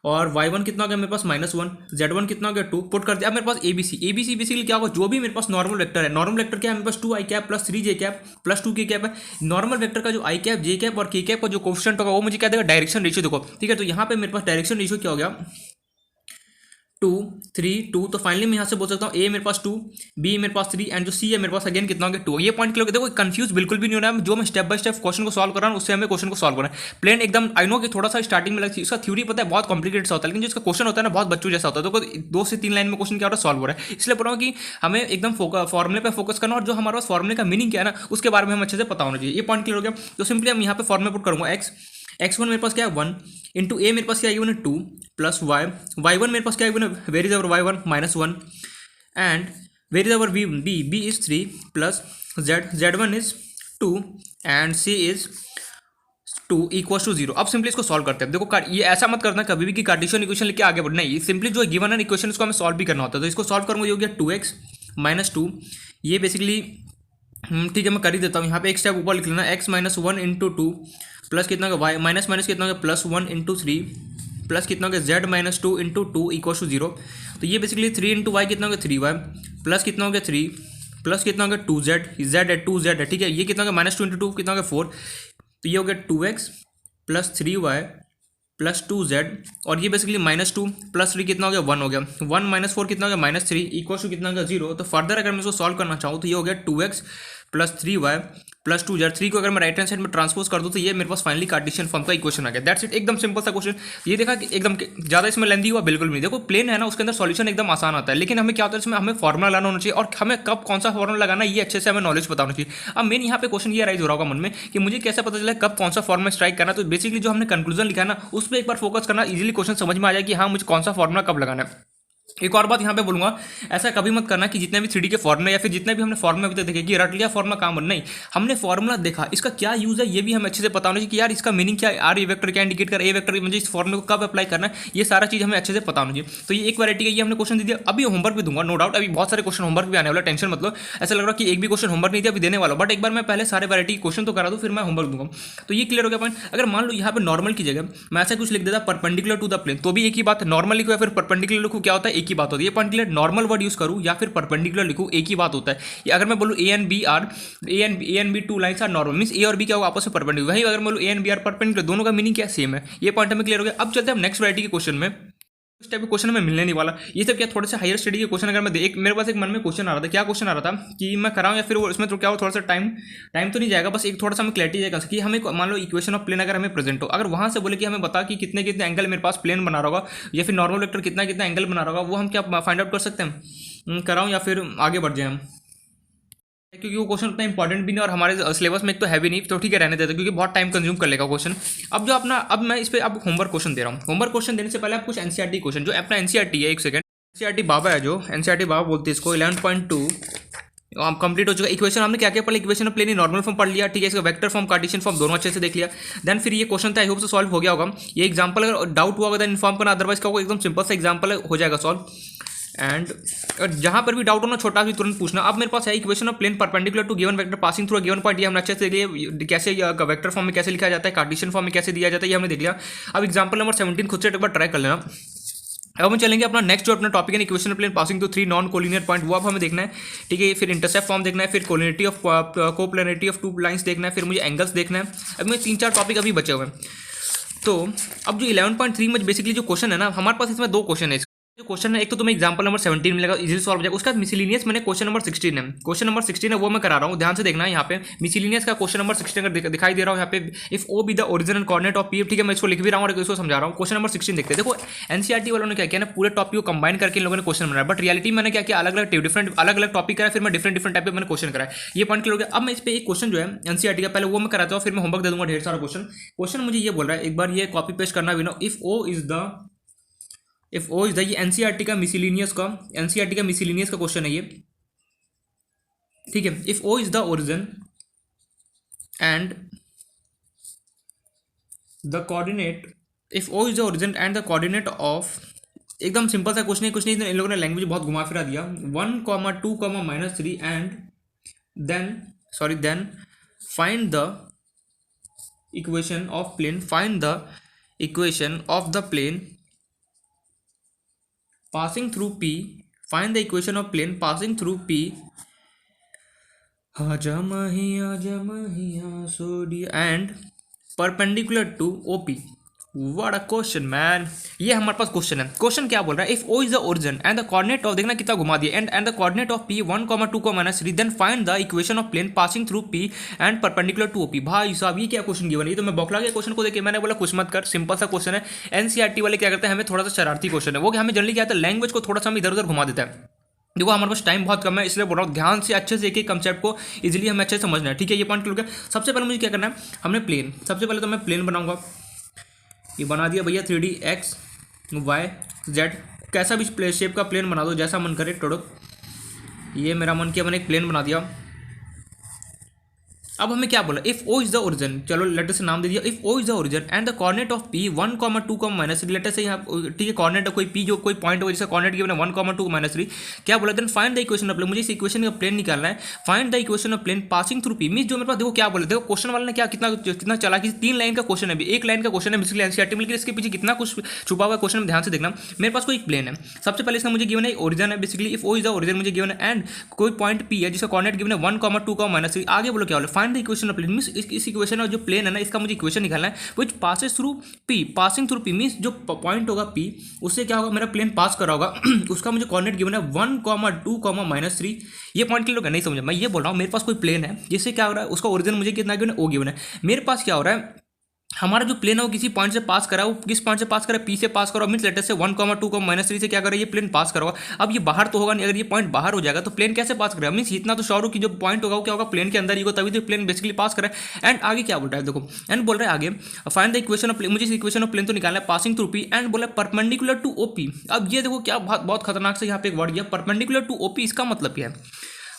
और y1 कितना हो गया मेरे पास -1, z1 कितना हो गया 2 पुट कर दिया। अब मेरे पास ABC बेसिकली क्या होगा, जो भी मेरे पास नॉर्मल वेक्टर है, नॉर्मल वेक्टर क्या है मेरे पास 2i cap plus 3j cap plus 2k cap है। नॉर्मल वेक्टर का जो i कैप j कैप और k कैप का जो कोफिशिएंट होगा वो मुझे क्या देगा डायरेक्शन रेशियो देखो, ठीक है। तो यहाँ पे मेरे पास डायरेक्शन रेशियो क्या हो गया 2 3 2, तो फाइनली मैं यहाँ से बोल सकता हूँ ए मेरे पास 2, बी मेरे पास 3 एंड जो सी है मेरे पास अगेन कितना हो गया 2। ये पॉइंट क्लियर, देखो कंफ्यूज बिल्कुल भी नहीं हो रहा है, जो मैं स्टेप बाय स्टेप क्वेश्चन को सॉल्व कर रहा हूँ उससे हमें क्वेश्चन को सॉल्व करना है। प्लेन एकदम आई नो कि थोड़ा सा स्टार्टिंग में लगती है, इसका थ्योरी पता है बहुत कॉम्प्लिकेटेड सा होता है, लेकिन जो इसका क्वेश्चन होता है ना बहुत बच्चों जैसा होता है। तो 2 से 3 लाइन में क्वेश्चन क्या हो रहा है सॉल्व हो रहा है, इसलिए बोल रहा हूँ कि हमें एकदम फॉर्मुले पे फोकस करना और जो हमारे पास फॉर्मुले का मीनिंग क्या है ना उसके बारे में हम अच्छे से पता होना चाहिए। ये पॉइंट क्लियर हो गया। तो सिंपली हम यहाँ पे फॉर्मुला पुट करूँगा x1 मेरे पास क्या है 1 इंटू ए मेरे पास क्या है गिवन है 2 प्लस y1 मेरे पास क्या है गिवन है where is our y1 -1 and where is our b is 3 plus z1 is 2 and c is 2 equal to 0। अब सिंपली इसको सॉल्व करते हैं। देखो ये ऐसा मत करना कभी भी कि कार्टेशियन इक्वेशन लेके आगे बढ़ना, नहीं सिंपली जो गिवन है इक्वेशन इसको हमें सॉल्व भी करना होता है। तो इसको सॉल्व करूँगा ये हो गया 2x -2, ये बेसिकली ठीक है मैं कर ही देता हूँ। यहाँ पे एक स्टेप ऊपर लिख लेना x -1 इंटू 2 प्लस कितना होगा y माइनस माइनस कितना होगा +1 इंटू 3 प्लस कितना होगा z -2 इंटू 2 इक्वल टू 0। तो ये बेसिकली 3 इंटू वाई कितना होगा 3y प्लस कितना होगा 3 प्लस कितना होगा 2z है 2z है ठीक है। ये कितना होगा -2 इंटू 2 कितना होगा 4, तो ये हो गया 2x plus 3y plus 2z और ये बेसिकली -2 प्लस 3 कितना हो गया 1 हो गया 1 -4 कितना हो गया -3 इक्वल टू कितना हो गया 0। तो फर्दर अगर मैं इसको सॉल्व करना चाहूँ तो ये हो गया 2x plus 3y plus 2z, 3 को अगर मैं राइट हैंड साइड में ट्रांसपोज कर दूँ तो ये मेरे पास फाइनली कार्टेशियन फॉर्म का इक्वेशन आ गया। दैट्स इट, एकदम सिंपल सा क्वेश्चन। ये देखा कि एकदम ज़्यादा इसमें लेंदी हुआ बिल्कुल नहीं। देखो प्लेन है ना उसके अंदर सॉल्यूशन एकदम आसान आता है, लेकिन हमें क्या होता है इसमें हमें फॉर्मुला लाना होना चाहिए और हमें कब कौन सा फॉर्मुला लगाना ये अच्छे से हमें नॉलेज पता होना चाहिए। अब मेन यहाँ पे क्वेश्चन ये राइज हो रहा होगा मन में कि मुझे कैसे पता चला कब कौन सा फॉर्मुला स्ट्राइक करना। तो बेसिकली जो हमने कंक्लूजन लिखा है ना उस पर एक बार फोकस करना, इजीली क्वेश्चन समझ में आ जाए कि हाँ मुझे कौन सा फॉर्मुला कब लगाना है। एक और बात यहाँ पे बोलूंगा, ऐसा कभी मत करना कि जितने भी 3D के फॉर्मुले या फिर जितने भी हमने फॉर्मुला अभी तक देखे कि रट लिया फॉर्मुला काम बन, नहीं हमने फॉर्मुला देखा इसका क्या यूज है ये भी हमें अच्छे से पता होना चाहिए कि यार इसका मीनिंग क्या है, आर ए वेक्टर क्या इंडिकेट कर, ए वेक्टर मुझे इस फॉर्मुले को कब अप्लाई करना है, ये सारा चीज हमें अच्छे से पता होना चाहिए। तो ये एक वैरायटी का ये हमने क्वेश्चन दे दिया। अभी होमवर्क भी दूंगा नो डाउट, अभी बहुत सारे क्वेश्चन होमवर्क भी आने वाला, टेंशन मतलब ऐसा लग रहा है कि एक भी क्वेश्चन होमवर्क नहीं दिया अभी देने वाला, बट एक बार मैं पहले सारे वैरायटी के क्वेश्चन तो करा दूँ फिर मैं होमवर्क दूंगा। तो ये क्लियर हो गया पॉइंट। अगर मान लो यहाँ पे नॉर्मल की जगह मैं ऐसा कुछ लिख देता परपेंडिकुलर टू द प्लेन तो भी एक ही बात है, नॉर्मल लिखो या फिर परपेंडिकुलर लिखो क्या होता है एक ही बात होती है। ये point clear, normal word use करूँ या फिर परपेंडिकुलर लिखूँ एक ही बात होता है। या अगर मैं बोलूँ A and B two lines are normal means A और बी क्या होगा आपस में परपेंडिकुलर, वही अगर मैं बोलूँ A and B are perpendicular दोनों का मीनिंग क्या सेम है। ये पॉइंट हमें क्लियर हो गया। अब चलते हैं हम नेक्स्ट वैरायटी के क्वेश्चन में। इस टाइप के क्वेश्चन में मिलने नहीं वाला, ये सब क्या थोड़े से हायर स्टडी के क्वेश्चन। अगर मैं एक मेरे पास एक मन में क्वेश्चन आ रहा था, क्या क्वेश्चन आ रहा था कि मैं कराऊं या फिर वो इसमें तो क्या हो थोड़ा सा टाइम तो नहीं जाएगा, बस एक थोड़ा सा हमें क्लैरिटी जाएगा कि हमें मान लो इक्वेशन ऑफ प्लेन अगर हमें प्रेजेंट हो, अगर वहां से बोले कि हमें बता कि कितने कितने एंगल मेरे पास प्लेन बना रहा होगा या फिर नॉर्मल वेक्टर कितना कितना एंगल बना रहा होगा, वो हम क्या फाइंड आउट कर सकते हैं, कराऊं या फिर आगे बढ़ जाए हम, क्योंकि वो क्वेश्चन उतना इंपॉर्टेंट भी नहीं और हमारे सिलेबस में एक तो है भी नहीं, तो ठीक है रहने देते क्योंकि बहुत टाइम कंज्यूम कर लेगा क्वेश्चन। अब मैं इस पर अब होमवर्क क्वेश्चन दे रहा हूँ। होमवर्क क्वेश्चन देने से पहले आप कुछ एनसीईआरटी क्वेश्चन जो अपना एनसीईआरटी है, एक सेकंड, एनसीईआरटी बाबा है जो एनसीईआरटी बाबा बोलते हैं इसको 11.2 कंप्लीट हो चुका। इक्वेशन हमने क्या क्या पढ़ा, equation of plane normal form पढ़ लिया, ठीक है, इसका वेक्टर फॉर्म कार्टेशियन फॉर्म दोनों अच्छे से देख लिया। देन फिर ये क्वेश्चन था, आई होप से सॉल्व हो गया होगा। ये एग्जांपल अगर डाउट हुआ होगा देन इन्फॉर्म करना, अदरवाइज क्या होगा एकदम सिंपल सा एग्जांपल हो जाएगा सॉल्व। एंड जहां पर भी डाउट होना छोटा भी तुरंत पूछना। अब मेरे पास है equation of plane perpendicular to given vector passing through given point, ये हमने अच्छे से देख लिया कैसे वेक्टर फॉर्म में कैसे लिखा जाता है, कार्टेशियन फॉर्म में कैसे दिया जाता है, ये हमने देख लिया। अब एग्जांपल नंबर 17 खुद से एक बार ट्राई कर लेना। अब हम चलेंगे अपना नेक्स्ट जो अपना टॉपिक है equation of plane passing to 3 non collinear point, वो अब हमें देखना है, ठीक है। फिर इंटरसेप्ट फॉर्म देखना है, फिर कोलिनिटी ऑफ कोप्लेनिटी ऑफ 2 लाइंस देखना है, फिर मुझे एंगल्स देखना है। अब मैं 3-4 टॉपिक अभी बचे हुए हैं। तो अब जो 11.3 में बेसिकली जो क्वेश्चन है ना हमारे पास इसमें 2 क्वेश्चन है। जो क्वेश्चन है एक तो तुम्हें एग्जांपल नंबर 17 मिलेगा, इजीली सॉल्व हो जाएगा। उसका मिसलिनियस मैंने क्वेश्चन नंबर 16 है, क्वेश्चन नंबर 16 है वो मैं करा रहा हूँ, ध्यान से देखना है। यहाँ पे मिसलिनियस का क्वेश्चन नंबर 16 अगर दिखाई दे रहा हूँ यहाँ पे, if O be the original coordinate of P, ठीक है मैं इसको लिख भी रहा हूँ और इसको समझा रहा हूँ। क्वेश्चन नंबर 16 देखते हैं। देखो एनसीईआरटी वालों ने क्या किया ना, पूरे टॉपिक को कंबाइन करके इन लोगों ने क्वेश्चन बनाया, बट रियलिटी मैंने क्या किया, अलग अलग टॉपिक कराया, फिर मैं डिफरेंट टाइप पे मैंने क्वेश्चन कराया। ये पॉइंट क्लियर हो गया। अब मैं इस पे एक क्वेश्चन जो है एनसीईआरटी का पहले वो मैं कराता हूँ, फिर मैं होमवर्क दे दूंगा ढेर सारा क्वेश्चन मुझे ये बोल रहा है, एक बार ये कॉपी पेस्ट करना भी ना। इफ ओ इज द ये एनसीईआरटी का मिसलिनियस का क्वेश्चन है ये, ठीक है। If O is the origin and the coordinate, if O is the origin and the coordinate of, एकदम सिंपल सा क्वेश्चन है, कुछ नहीं, इन लोगों ने लैंग्वेज बहुत घुमा फिरा दिया, 1, 2, -3 and then find the equation of plane, passing through P, find the equation of plane passing through P, आजा महिया सोडिया, and perpendicular to OP, what a question man. ये हमारे पास क्वेश्चन है। क्वेश्चन क्या बोल रहा है, if O is the origin and the coordinate of, देखना कितना घुमा दिया, and the coordinate of P 1,2,3, then find the equation of plane passing through P and perpendicular to OP. भाई साहब ये क्या क्वेश्चन गिवन है, ये तो मैं बौखला गया क्वेश्चन को देखे। मैंने बोला कुछ मत कर, सिंपल सा क्वेश्चन है। एनसीईआरटी वाले क्या करते हैं, हमें थोड़ा सा शरारती क्वेश्चन है वो, कि हमें जनरली क्या होता है, लैंग्वेज को थोड़ा सा हम इधर उधर घुमा देता है। देखो हमारे पास टाइम बहुत कम है, इसलिए बोल रहा हूँ ध्यान से अच्छे से एक एक कंसेप्ट को इजीली हमें अच्छे से समझना है, ठीक है। ये पॉइंट क्लियर। सबसे पहले मुझे क्या करना है, हमने प्लेन, सबसे पहले तो मैं प्लेन बनाऊंगा। ये बना दिया भैया 3D एक्स वाई जेड, कैसा भी प्ले शेप का प्लेन बना दो जैसा मन करे टोड़ो। ये मेरा मन किया, मैंने एक प्लेन बना दिया। अब हमें क्या बोला, if O is the origin, चलो लेटर से नाम दे दिया, if O is the origin and the coordinate of P 1,2,-3, letter से यहाँ ठीक है, कोऑर्डिनेट कोई पी जो कोई पॉइंट हो, जैसे कोऑर्डिनेट गिवन है 1,2,-3, क्या बोला, then find the equation of plane, मुझे इस इक्वेशन का प्लेन निकालना है। Find the equation of plane passing through P, means जो मेरे पास देखो क्या बोले, देखो क्वेश्चन वाले ने क्या कितना कितना चला कि 3 लाइन का क्वेश्चन है, एक लाइन का क्वेश्चन है बेसिकली एनसीईआरटी में, लेकिन इसके पीछे कितना कुछ छुपा हुआ है क्वेश्चन में, ध्यान से देखना। मेरे पास कोई प्लेन है, सबसे पहले इसका मुझे गिवन है ओरिजिन है basically, if O is the origin मुझे गिवन है, एंड कोई पॉइंट पी है जिसका कोऑर्डिनेट गिवन है 1,2,-3, आगे बोलो क्या बोले, find the equation of plane, means इस इक्वेशन और जो प्लेन है ना इसका मुझे इक्वेशन निकालना है, which passes through P, passing through P means जो पॉइंट होगा पी, उससे क्या होगा, मेरा प्लेन पास करा होगा उसका मुझे कोऑर्डिनेट गिवन है 1,2,-3। ये पॉइंट क्लियर होगा, नहीं समझा, मैं ये बोल रहा हूँ मेरे पास कोई प्लेन है जिससे क्या हो रहा है, उसका ओरिजिन मुझे कितना गिवन है, ओ गिवन है। मेरे पास क्या हो रहा है, हमारा जो प्लेन है वो किसी पॉइंट से पास करा, वो किस पॉइंट से पास करा, पी से पास करा, मींस लेटर से 1,2,-3 से क्या करा, ये प्लेन पास करा होगा। अब ये बाहर तो होगा नहीं, अगर ये पॉइंट बाहर हो जाएगा तो प्लेन कैसे पास करेगा, मींस इतना तो श्योर हो कि जो पॉइंट होगा वो क्या होगा, प्लेन के अंदर ही होगा, तभी तो प्लेन बेसिकली पास करे। एंड आगे क्या बोल रहा है देखो, एंड बोल रहा है आगे, find the equation of plane, मुझे इस इक्वेशन ऑफ प्लेन तो निकालना है पासिंग थ्रू पी, एंड बोला परपेंडिकुलर टू ओपी। अब ये देखो क्या बहुत खतरनाक से यहाँ पे एक वर्ड दिया, परपेंडिकुलर टू ओपी, इसका मतलब क्या है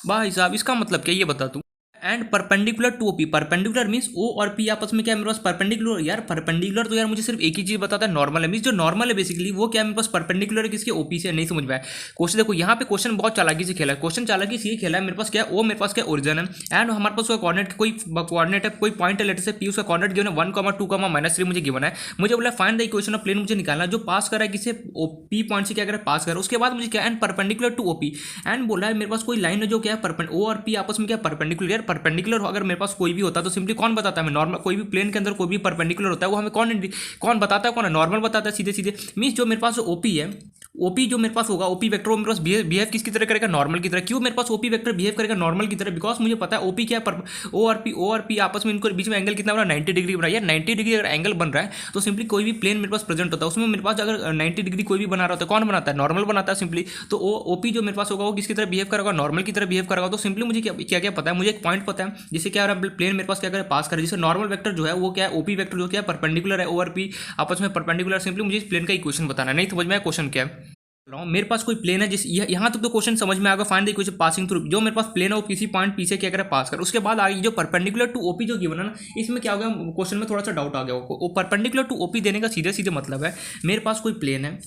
भाई साहब, इसका मतलब क्या ये बता तू। And perpendicular to OP, perpendicular means O और पी आपस में क्या है मेरे पास परपेंडिकुलर, यार परपेंडिकुलर तो यार मुझे सिर्फ एक ही चीज बताता है, नॉर्मल है, मींस जो नॉर्मल है बेसिकली वो क्या है मेरे पास परपेंडिकुलर है किसके, ओपी से, नहीं समझ में आया क्वेश्चन। देखो यहाँ पे क्वेश्चन बहुत चालाकी से खेला है, क्वेश्चन चालाकी से ये खेला है, मेरे पास क्या है ओ, मेरे पास क्या ओरिजिन है, एंड हमारे पास उसका कोऑर्डिनेट कोई कोऑर्डिनेट है, कोई पॉइंट है लेटर से पी, उसका कोऑर्डिनेट गिवन है 1,2,-3 मुझे गिवन है। मुझे बोला find the equation of plane, मुझे निकालना जो पास करा है किसे, पी पॉइंट से क्या करे पास करा, उसके बाद मुझे क्या and perpendicular to OP, and बोला है मेरे पास कोई लाइन है जो क्या है ओ और पी आपस में क्या परपेंडिकुलर, यार परपेंडिकुलर अगर मेरे पास कोई भी होता तो सिंपली कौन बताता है हमें, नॉर्मल, कोई भी प्लेन के अंदर कोई भी परपेंडिकुलर होता है वो हमें कौन बताता है, कौन है, नॉर्मल बताता है सीधे सीधे। मींस जो मेरे पास ओपी है, ओपी जो मेरे पास होगा, ओपी वेक्टर वो मेरे पास बिहेव किसकी तरह करेगा, नॉर्मल की तरह। क्यों मेरे पास ओपी वेक्टर बिहेव करेगा नॉर्मल की तरह, बिकॉज मुझे पता है ओपी क्या है, ओ और पी आपस में इनको बीच में एंगल कितना बना, 90 डिग्री बना, यार 90 डिग्री अगर एंगल बन रहा है तो सिंपली कोई भी प्लेन मेरे पास प्रेजेंट होता है उसमें मेरे पास अगर 90 डिग्री कोई भी बना रहा होता है, कौन बनाता है, नॉर्मल बनाता है सिंपली। तो ओपी जो मेरे पास होगा वो किसकी तरह बिहेव करेगा, नॉर्मल की तरह बिहेव करेगा। तो सिंपली मुझे क्या क्या पता है, मुझे एक पॉइंट पता है जिससे क्या प्लेन मेरे पास क्या करे पास करे, जिससे नॉर्मल वेक्टर जो है वो क्या है, ओपी वेक्टर जो क्या है परपेंडिकुलर है, ओ और पी आपस में परपेंडिकुलर, सिंपली मुझे इस प्लेन का इक्वेशन बताना है, नहीं समझ में क्वेश्चन क्या है। मेरे पास कोई प्लेन है जिस यहाँ तक तो क्वेश्चन समझ में आएगा, find the equation passing through, जो मेरे पास प्लेन है वो किसी पॉइंट पी से क्या करे पास कर, उसके बाद आगे जो परपेंडिकुलर टू ओपी जो गिवन है ना, इसमें क्या हो गया क्वेश्चन में थोड़ा सा डाउट आ गया, वो परपेंडिकुलर टू ओपी देने का सीधे सीधे मतलब है मेरे पास कोई प्लेन है,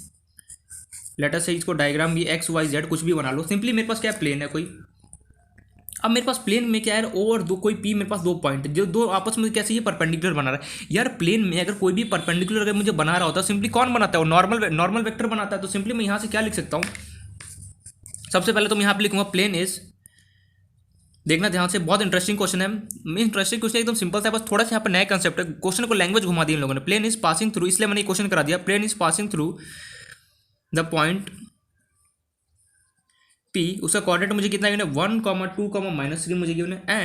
लेटर से इसको डायग्राम भी एक्स वाई जेड कुछ भी बना लो, सिंपली मेरे पास क्या प्लेन है कोई। अब मेरे पास प्लेन में क्या है ओ और दो कोई पी, मेरे पास दो पॉइंट जो दो आपस में कैसे ये परपेंडिकुलर बना रहा है, यार प्लेन में अगर कोई भी परपेंडिकुलर अगर मुझे बना रहा होता है सिंपली कौन बनाता है, वो नॉर्मल वेक्टर बनाता है। तो सिंपली मैं यहाँ से क्या लिख सकता हूँ, सबसे पहले तो मैं यहाँ पे लिखूंगा प्लेन इज, देखना ध्यान से, बहुत इंटरेस्टिंग क्वेश्चन है, इंटरेस्टिंग क्वेश्चन एकदम सिंपल सा, बस थोड़ा सा यहाँ पर नया कंसेप्ट है, क्वेश्चन को लैंग्वेज घुमा दी इन लोगों ने। प्लेन इज पासिंग थ्रू, इसलिए मैंने क्वेश्चन करा दिया, plane is passing through the point P, उसका कोऑर्डिनेट मुझे कितना गिवन है 1,2,-3 मुझे गिवन है,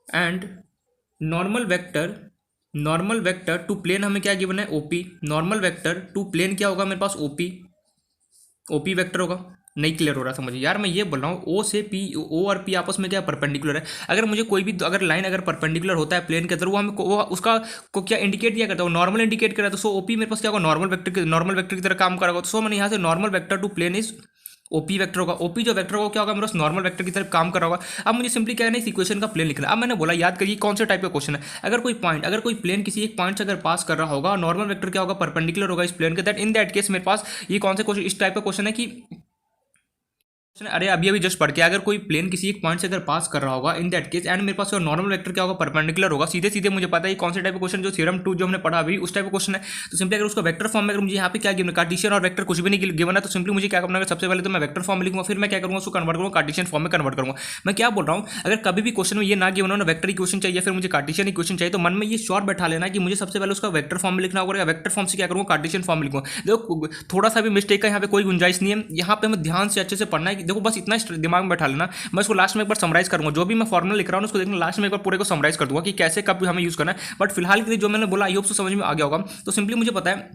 and normal vector to plane हमें क्या गिवन है OP, normal vector to plane क्या होगा मेरे पास ओपी वेक्टर होगा। नहीं क्लियर हो रहा समझिए यार, मैं ये बोल रहा हूँ ओ से पी, ओ और पी आपस में क्या परपेंडिकुलर है, अगर मुझे कोई भी अगर लाइन अगर परपेंडिकुलर होता है प्लेन के अंदर वो हमें उसका को क्या इंडिकेट किया करता है, वो नॉर्मल इंडिकेट कर रहा है, तो सो ओपी मेरे पास क्या होगा नॉर्मल वेक्टर की तरह काम करेगा। तो सो मैंने यहाँ से normal vector to plane is OP vector होगा, ओपी जो वेक्टर होगा क्या होगा मेरे पास नॉर्मल वेक्टर की तरफ काम कर रहा होगा। अब मुझे सिंपली क्या है ना इस इक्वेशन का प्लेन लिखना है। अब मैंने बोला याद करिए कौन से टाइप का क्वेश्चन है, अगर कोई प्लेन किसी एक पॉइंट से अगर पास कर रहा होगा और नॉर्मल वेक्टर क्या होगा परपेंडिकुलर होगा इस प्लेन के, दैट इन दैट केस मेरे पास ये कौन से क्वेश्चन इस टाइप का क्वेश्चन है कि अरे अभी अभी जस्ट पढ़ के, अगर कोई प्लेन किसी एक पॉइंट से अगर पास कर रहा होगा इन दैट केस, एंड मेरे पास नॉर्मल वेक्टर क्या होगा, परपेंडिकुलर होगा, सीधे सीधे मुझे पता है कौन से टाइप का क्वेश्चन, जो थ्योरम 2 जो हमने पढ़ा अभी उस टाइप का क्वेश्चन है। तो सिंपली अगर उसका वेक्टर फॉर्म में, अगर मुझे यहाँ पे क्या गिवन, कार्टेशियन और वेक्टर कुछ भी नहीं गिवन है, तो सिंपली मुझे क्या करना है, सबसे पहले तो मैं वेक्टर फॉर्म में लिखूंगा, फिर मैं क्या करूँगा, उसको कन्वर्ट करूँगा कार्टेशियन फॉर्म में कन्वर्ट करूँगा। मैं क्या बोल रहा हूँ, अगर कभी भी क्वेश्चन में ये ना गिवन हो ना वेक्टर इक्वेशन चाहिए, फिर मुझे कार्टेशियन इक्वेशन चाहिए, तो मन में ये श्योर बैठा लेना कि मुझे सबसे पहले उसका वेक्टर फॉर्म में लिखना होगा, वेक्टर फॉर्म से क्या करूँगा, कार्टेशियन फॉर्म में लिखूंगा। देखो थोड़ा सा भी मिस्टेक का यहाँ पे कोई गुंजाइश नहीं है, यहाँ पे हमें ध्यान से अच्छे से पढ़ना है। देखो बस इतना दिमाग में बैठा लेना, मैं इसको लास्ट में एक बार समराइज करूंगा, जो भी मैं फॉर्मूला लिख रहा हूँ उसको देखना, लास्ट में एक बार पूरे को समराइज कर दूंगा कि कैसे कब हमें यूज करना है। बट फिलहाल के लिए जो मैंने बोला आई होप सो समझ में आ गया होगा। तो सिंपली मुझे पता है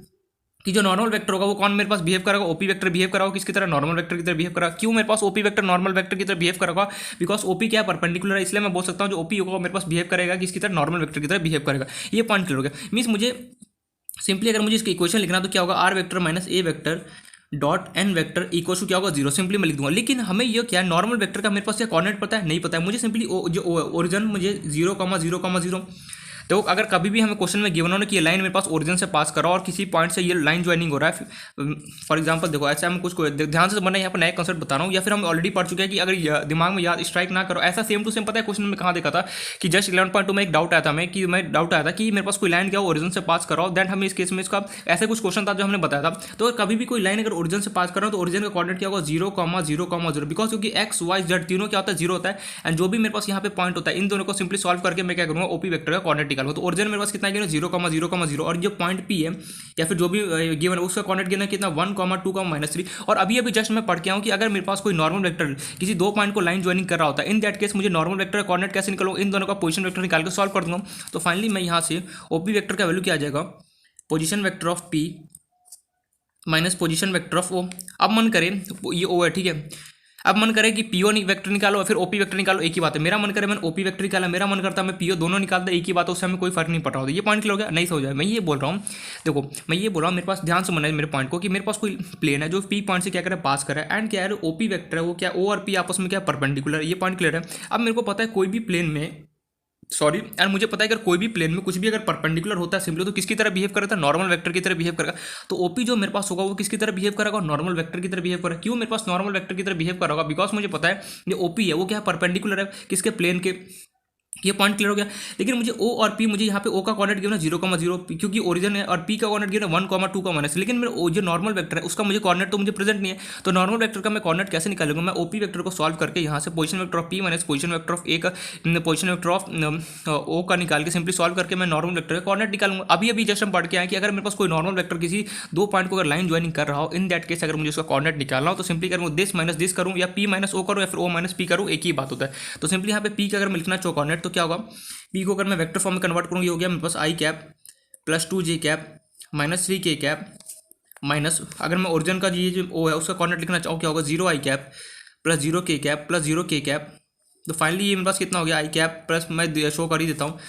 कि जो नॉर्मल वेक्टर होगा वो कौन मेरे पास बिहेव करेगा, ओपी वेक्टर बिहेव करेगा किसकी तरह, नॉर्मल वेक्टर की तरह बिहेव करेगा। क्यों मेरे पास ओपी वेक्टर नॉर्मल वेक्टर की तरह बिहेव करेगा, बिकॉज ओपी क्या है, परपेंडिकुलर है, इसलिए मैं बोल सकता हूँ जो ओपी होगा मेरे पास बिहेव करेगा किसकी तरह, नॉर्मल वेक्टर की तरह बिहेव करेगा। ये पॉइंट क्लियर हो गया। मीन्स मुझे सिंपली अगर मुझे इसकी इक्वेशन लिखना तो क्या होगा, r vector minus A vector dot N vector equal to क्या होगा, जीरो, सिंपली मैं लिख दूंगा। लेकिन हमें ये क्या है, नॉर्मल वेक्टर का मेरे पास क्या कोऑर्डिनेट पता है, नहीं पता है मुझे। सिंपली जो ओरिजिन मुझे 0,0,0 तो अगर कभी भी हमें क्वेश्चन में गिवन हो ना कि ये लाइन मेरे पास ओरिजिन से पास कर रहा है और किसी पॉइंट से ये लाइन ज्वाइनिंग हो रहा है, फॉर एग्जांपल देखो ऐसे हम कुछ ध्यान से बनना, यहाँ पर नया कंसेप्ट बता रहा हूँ, या फिर हम ऑलरेडी पढ़ चुके हैं कि अगर दिमाग में याद स्ट्राइक ना करो, ऐसा सेम टू सेम पता है क्वेश्चन में कहाँ देखा था कि जस्ट 11.2 में एक डाउट आया था डाउट आया था कि मेरे पास कोई लाइन क्या ओरिजिन से पास कर रहा हो, दैन हमें इस केस में इसका ऐसे कुछ क्वेश्चन था जो हमने बताया था। तो कभी भी कोई लाइन अगर ओरिजिन से पास कर रहा हो तो ओरिजिन का कोऑर्डिनेट क्या होगा, 0,0,0, बिकॉज क्योंकि एक्स वाई जेड तीनों क्या होता है, जीरो होता है। एंड जो भी मेरे पास यहाँ पे पॉइंट होता है इन दोनों को सिंपली सॉल्व करके मैं क्या करूँगा, ओपी वेक्टर का कोऑर्डिनेट निकालूंगा। तो ओरिजिन मेरे पास कितना गिवन, 0,0,0, और जो पॉइंट पी है या फिर जो भी गिवन है उसका कोऑर्डिनेट गिवन है कितना, 1,2,-3। और अभी अभी जस्ट मैं पढ़ के आऊँ कि अगर मेरे पास कोई नॉर्मल वेक्टर किसी दो पॉइंट को लाइन ज्वाइनिंग कर रहा होता है, इन दैट केस मुझे नॉर्मल वेक्टर का कोऑर्डिनेट कैसे निकालूंगा, इन दोनों का पोजीशन वेक्टर निकाल के सॉल्व कर दूंगा। तो फाइनली मैं यहाँ से ओपी वेक्टर का वैल्यू क्या आ जाएगा, position vector of P minus position vector of O. अब मन करे ये ओ है, ठीक है, अब मन करे कि पीओ वेक्टर निकालो फिर ओपी वेक्टर निकालो, एक ही बात है। मेरा मन करे मैंने ओपी वेक्टर निकाला, मेरा मन करता है मैं पीओ, दोनों निकालता, एक ही बात है, उससे हमें कोई फर्क नहीं पड़ रहा होता। ये पॉइंट क्लियर हो गया, नहीं समझ आया। मैं ये बोल रहा हूँ, देखो मैं ये बोल रहा हूँ, मेरे पास ध्यान से मन है मेरे पॉइंट को, कि मेरे पास कोई प्लेन है जो पी पॉइंट से क्या करे, पास करे, एंड क्या है ओपी वेक्टर है वो क्या, ओ और पी आपस में क्या परपेंडिकुलर है। ये पॉइंट क्लियर है। अब मेरे को पता है कोई भी प्लेन में एंड मुझे पता है अगर कोई भी प्लेन में कुछ भी अगर परपेंडिकुलर होता है सिंपली, तो किसकी तरह बिहेव करता है, नॉर्मल वेक्टर की तरह बिहेव करेगा। तो ओपी जो मेरे पास होगा वो किसकी तरह बिहेव करेगा, नॉर्मल वेक्टर की तरह बिहेव करेगा। क्यों मेरे पास नॉर्मल वेक्टर की तरह बिहेव करेगा, बिकॉज मुझे पता है ये ओपी है वो क्या है, परपेंडिकुलर है किसके, प्लेन के। ये पॉइंट क्लियर हो गया। लेकिन मुझे ओ और पी, मुझे यहाँ पे ओ का कोऑर्डिनेट गिवन है 0,0 क्योंकि ओरिजिन है, और पी का कोऑर्डिनेट गिवन है 1,2, लेकिन मेरे ओ जो नॉर्मल वेक्टर है उसका मुझे कोऑर्डिनेट तो मुझे प्रेजेंट नहीं है। तो नॉर्मल वेक्टर का मैं कोऑर्डिनेट कैसे निकालूंगा, मैं ओपी वेक्टर को सॉल्व करके यहाँ से position vector of P minus position vector of A का पोजीशन वेक्टर ऑफ ओ का निकाल के सिंपली सॉल्व करके मैं नॉर्मल वेक्टर का कोऑर्डिनेट निकालूंगा। अभी अभी जस्ट हम पढ़ के आए कि अगर मेरे पास कोई नॉर्मल वेक्टर किसी दो पॉइंट को अगर लाइन ज्वाइनिंग कर रहा हो, इन दैट केस अगर मुझे उसका कोऑर्डिनेट निकालना हो तो सिंपली करूँ दिस माइनस दिस करूँ, या पी माइनस ओ करूँ, या फिर ओ माइनस पी करूँ, एक ही बात होता है। तो सिंपली यहाँ पे पी का अगर मैं लिखना चाहूँ कोऑर्डिनेट तो क्या होगा, पी को अगर मैं वेक्टर फॉर्म में कन्वर्ट करूँगी हो गया मेरे पास I cap plus 2j cap minus 3k cap minus, अगर मैं ओरिजिन का ये जो ओ है उसका कोऑर्डिनेट लिखना चाहूँ क्या होगा, 0i cap plus 0k cap plus 0k cap. तो फाइनली ये मेरे पास कितना हो गया, आई कैप प्लस मैं शो कर ही देता हूँ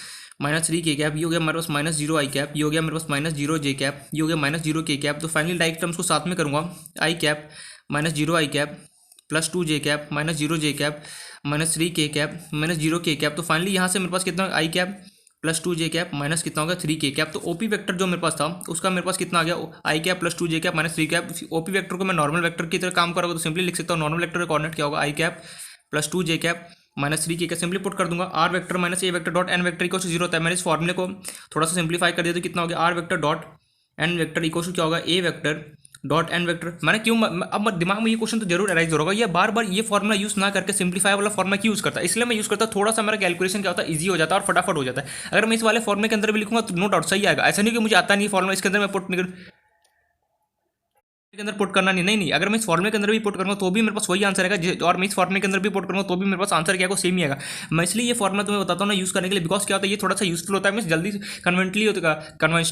माइनस 3k कैप, ये हो गया मेरे पास माइनस 0i कैप, ये हो गया मेरे पास माइनस 0j कैप, ये हो गया माइनस 0k कैप। तो फाइनली डायरेक्ट टर्म्स को साथ में करूँगा, I cap minus 0i cap plus 2j cap minus 0j cap minus 3k cap minus 0k cap. तो फाइनली यहाँ से मेरे पास कितना, I cap plus 2j cap minus कितना होगा 3k कैप। तो ओपी वेक्टर जो मेरे पास था उसका मेरे पास कितना आ गया, I cap plus 2j cap minus 3 cap. OP vector को मैं नॉर्मल वेक्टर की तरह काम करूँगा तो सिंपली लिख सकता हूँ नॉर्मल वेक्टर का कोऑर्डिनेट क्या होगा, I cap plus 2j cap minus 3k का सिंपली पुट कर दूंगा, R vector minus A vector dot N vector equal to 0 होता है। मैंने इस फॉर्मूले को थोड़ा सा सिंप्लीफाई कर दिया तो कितना हो गया, r vector dot N vector equal to क्या होगा, a vector dot N vector. मैंने क्यों अब दिमाग में ये क्वेश्चन तो जरूर अराइज हो रहा होगा, ये बार बार ये फॉर्मुला यूज ना करके सिंप्लीफाई वाला फॉर्मुला क्यों यूज करता है, इसलिए मैं यूज करता थोड़ा सा मेरा कैलकुलेशन क्या होता है, इजी हो जाता है और फटाफट हो जाता है। अगर मैं इस वाले फॉर्मुले के अंदर भी लिखूंगा तो नो डाउट सही आएगा, ऐसा नहीं कि मुझे आता नहीं फॉर्मुला इसके अंदर मैं पुट के अंदर पुट करना नहीं, अगर मैं इस फॉर्मुले के अंदर भी पुट करूंगा तो भी मेरे पास वही आंसर आएगा, और मैं इस फॉर्मुले के अंदर भी पुट करूंगा तो भी मेरे पास आंसर क्या है सेम ही आएगा। मैं इसलिए ये फॉर्मुला तुम्हें बताता हूँ ना यूज करने के लिए, बिकॉज क्या होता है ये थोड़ा सा यूजफुल होता है, मैं जल्दी कन्वेंशनली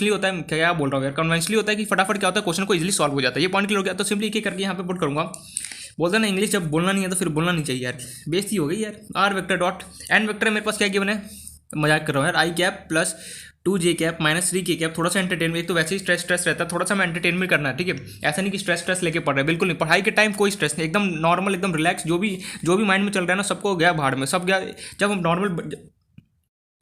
होता है, क्या बोल रहा हूँ यार, कन्वेंशनली होता है कि फटाफट क्या होता है क्वेश्चन को इजिली सॉल्व हो जाता है। ये पॉइंट क्लियर हो गया। तो सिंपली एक करके यहाँ पे पुट करूंगा, बोलता ना इंग्लिश जब बोलना नहीं है तो फिर बोलना नहीं चाहिए यार, बेइज्जती हो गई यार। R vector dot N vector मेरे पास क्या गिवन है, मजाक कर रहा हूँ यार, I cap plus 2j cap minus 3k cap. थोड़ा सा एंटरटेनमेंट, तो वैसे ही स्ट्रेस रहता है, थोड़ा सा मैं एंटरटेनमेंट करना है, ठीक है, ऐसा नहीं कि स्ट्रेस लेके पढ़ रहे, बिल्कुल नहीं। पढ़ाई के टाइम कोई स्ट्रेस नहीं, एकदम नॉर्मल एकदम रिलैक्स, जो भी माइंड में चल रहा है ना सबको गया भाड़ में, सब गया। जब हम नॉर्मल